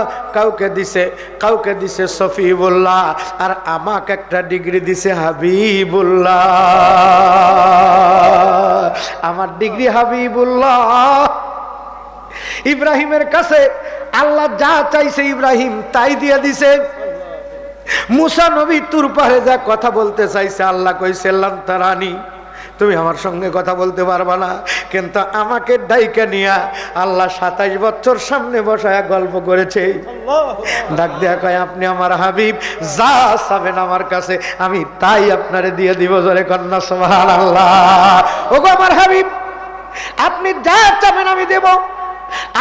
কাউকে দিছে সফিউল্লাহ, আর আমাকে একটা ডিগ্রি দিছে হাবিবুল্লাহ। আমার ডিগ্রি হাবিবুল্লাহ। ইব্রাহিমের কাছে আল্লাহ যা চাইছে ইব্রাহিম তাই দিয়ে দিছে। মুসা নবী তুর পাহাড়ে যা কথা বলতে চাইছে আল্লাহ কইছে লান তারানি, তুমি আমার সঙ্গে কথা বলতে পারবা না, কিন্তু আমাকে ডাইকা নিয়া আল্লাহ 27 বছর সামনে বসায় গল্প করেছে। ডাক দেয়া কয় আপনি আমার হাবিব, যা চাবেন আমার কাছে আমি তাই আপনারে দিয়ে দিব। জোরে কন্না সুবহানাল্লাহ। ওগো আমার হাবিব আপনি যা চাবেন আমি দেব।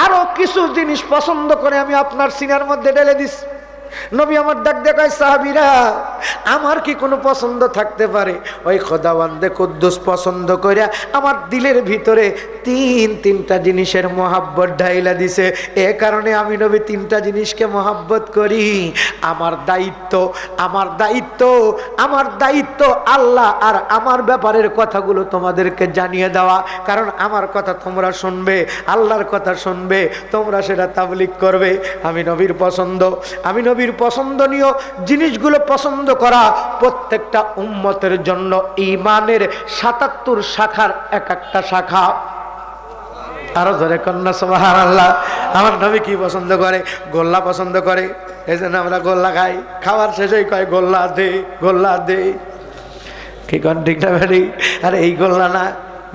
আরো কিছু জিনিস পছন্দ করে আমি আপনার সিনার মধ্যে ঢেলে দিছি। নবী আমার ডাক দেখায়, সাহাবীরা আমার কি কোনো পছন্দ থাকতে পারে? ওই খোদাবন্দে কুদ্দুস পছন্দ কইরা আমার দিলের ভিতরে তিনটা জিনিসের মহাব্বত ঢাইলা দিছে। এ কারণে আমি নবী তিনটা জিনিসকে মহাব্বত করি। আমার দায়িত্ব আল্লাহ আর আমার ব্যাপারের কথাগুলো তোমাদেরকে জানিয়ে দেওয়া। কারণ আমার কথা তোমরা শুনবে, আল্লাহর কথা শুনবে, তোমরা সেটা তাবলীগ করবে। আমি নবীর পছন্দনীয় জিনিসগুলো পছন্দ করা প্রত্যেকটা উম্মতের জন্য ঈমানের ৭৭ শাখার একটা শাখা। আরো ধরে কন্যা সুবহানাল্লাহ। আমার নবী কি পছন্দ করে? গোল্লা পছন্দ করে। এই জন্য আমরা গোল্লা খাই। খাওয়ার শেষেই কয় গোল্লা দে। কি কন ঠিক না ভাই? আরে এই গোল্লা না,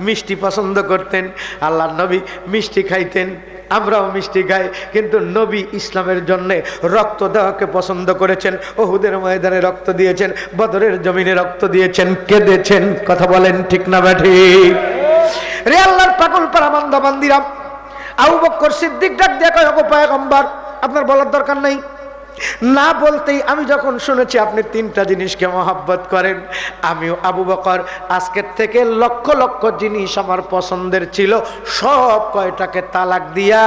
মিষ্টি পছন্দ করতেন আল্লাহর নবী, মিষ্টি খাইতেন। আমরাও মিষ্টি খাই, কিন্তু নবী ইসলামের জন্য রক্ত দেওয়াকে পছন্দ করেছেন। উহুদের ময়দানে রক্ত দিয়েছেন, বদরের জমিনে রক্ত দিয়েছেন, কেঁদেছেন। কথা বলেন ঠিক না ঠিক? রে আল্লাহর পাগল পারা বান্দা বান্দিরা, আবু বকর সিদ্দিক ডাক দিয়ে কয়, ওগো পয়গম্বর, আপনার বলার দরকার নাই। না বলতেই আমি যখন শুনেছি আপনি তিনটা জিনিসকে মহব্বত করেন, আমিও আবু বকর আজকের থেকে লক্ষ লক্ষ জিনিস আমার পছন্দের ছিল, সব কয়টাকে তালাক দিয়া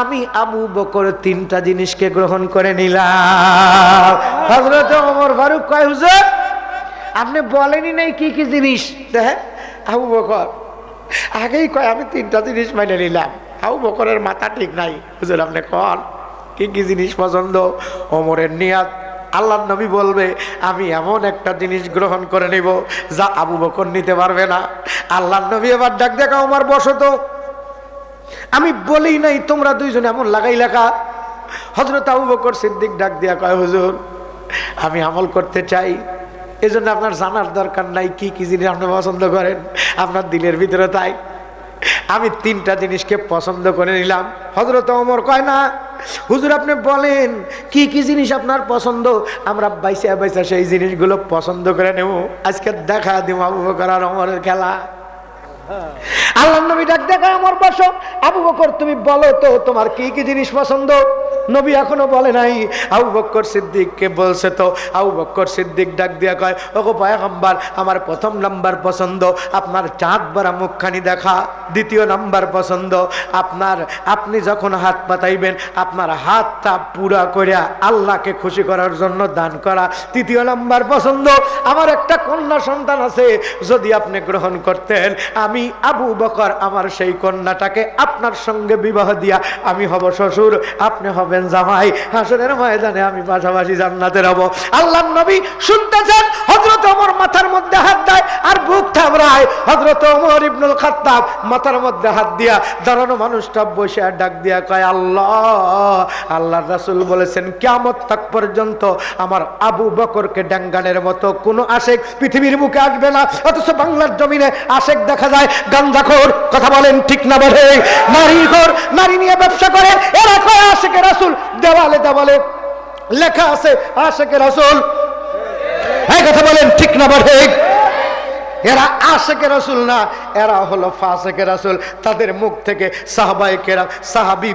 আমি আবু বকর তিনটা জিনিসকে গ্রহণ করে নিলাম। হযরত ওমর ফারুক কয়, হুজুর আপনি বলেনই নাই কি কি জিনিস? দেখেন আবু বকর আগেই কয় আমি তিনটা জিনিস মেনে নিলাম। আবু বকরের মাথা ঠিক নাই। হুজুর আপনি কন কি কি জিনিস পছন্দ? ওমরের নিয়াত, আল্লাহর নবী বলবে আমি এমন একটা জিনিস গ্রহণ করে নিব যা আবু বকর নিতে পারবে না। আল্লাহর নবী এবার ডাক দেখা, ওমর বসো তো। আমি বলি নাই তোমরা দুইজন এমন লাগাই লেখা। হযরত আবু বকর সিদ্দিক ডাক দিয়া কয়, হুজুর আমি আমল করতে চাই, এজন্য আপনার জানার দরকার নাই কি কি জিনিস আপনি পছন্দ করেন, আপনার দিলের ভিতরে তাই। আমি তিনটা জিনিসকে পছন্দ করে নিলাম। হযরত ওমর কয়, না হুজুর আপনি বলেন কি কি জিনিস আপনার পছন্দ, আমরা বাইসা সেই জিনিসগুলো পছন্দ করে নেব। আজকে দেখা দিব আবু বকর আর ওমরের খেলা। আল্লাহর নবী ডাক দেখা, ওমর বসো। আবু বকর তুমি বলো তো তোমার কি কি জিনিস পছন্দ? নবী এখনো বলে নাই, আবু বকর সিদ্দিককে বলছে। তো আবু বকর সিদ্দিক ডাক দিয়া কয়, ওগো পয়গম্বর, আমার প্রথম নাম্বার পছন্দ আপনার চাঁদ ভরা মুখখানি দেখা। দ্বিতীয় নাম্বার পছন্দ আপনি যখন হাত পাতাইবেন আপনার হাতটা পুরা করিয়া আল্লাহকে খুশি করার জন্য দান করা। তৃতীয় নাম্বার পছন্দ আমার একটা কন্যা সন্তান আছে, যদি আপনি গ্রহণ করতেন আমি আবু বকর আমার সেই কন্যাটাকে আপনার সঙ্গে বিবাহ দিয়া আমি হব শ্বশুর, আপনি হবেন জামাই, হাসরের ময়দানে আমি পাশাপাশি জান্নাতে রব। আল্লাহর নবী শুনতেছেন, হযরত ওমর মাথার মধ্যে হাত দেয় আর বুক থাবড়ায়। হযরত ওমর ইবনুল খাত্তাব মাথার মধ্যে হাত দিয়া দাঁড়ানো মানুষটা বসে আর ডাক দিয়া কয়, আল্লাহর রাসূল বলেছেন কিয়ামত তাক পর্যন্ত আমার আবু বকরকে ড্যাঙ্গানের মতো কোনো আশেক পৃথিবীর বুকে আসবে না। অথচ বাংলার জমিনে আশেক দেখা যায় গাঞ্জাখোর। কথা বলেন ঠিক না বলে? নারীখোর, নারী নিয়ে ব্যবসা করে, এরা কয় আশেকে রাসূল। দেওয়ালে দেওয়ালে লেখা আছে আশেকে রাসূল। এই কথা বলেন ঠিক না বলে? এরা আশেকে রাসূল না, এরা হলো ফাসেকে রাসূল। তাদের মুখ থেকে সাহাবায়ে কেরাম, সাহাবী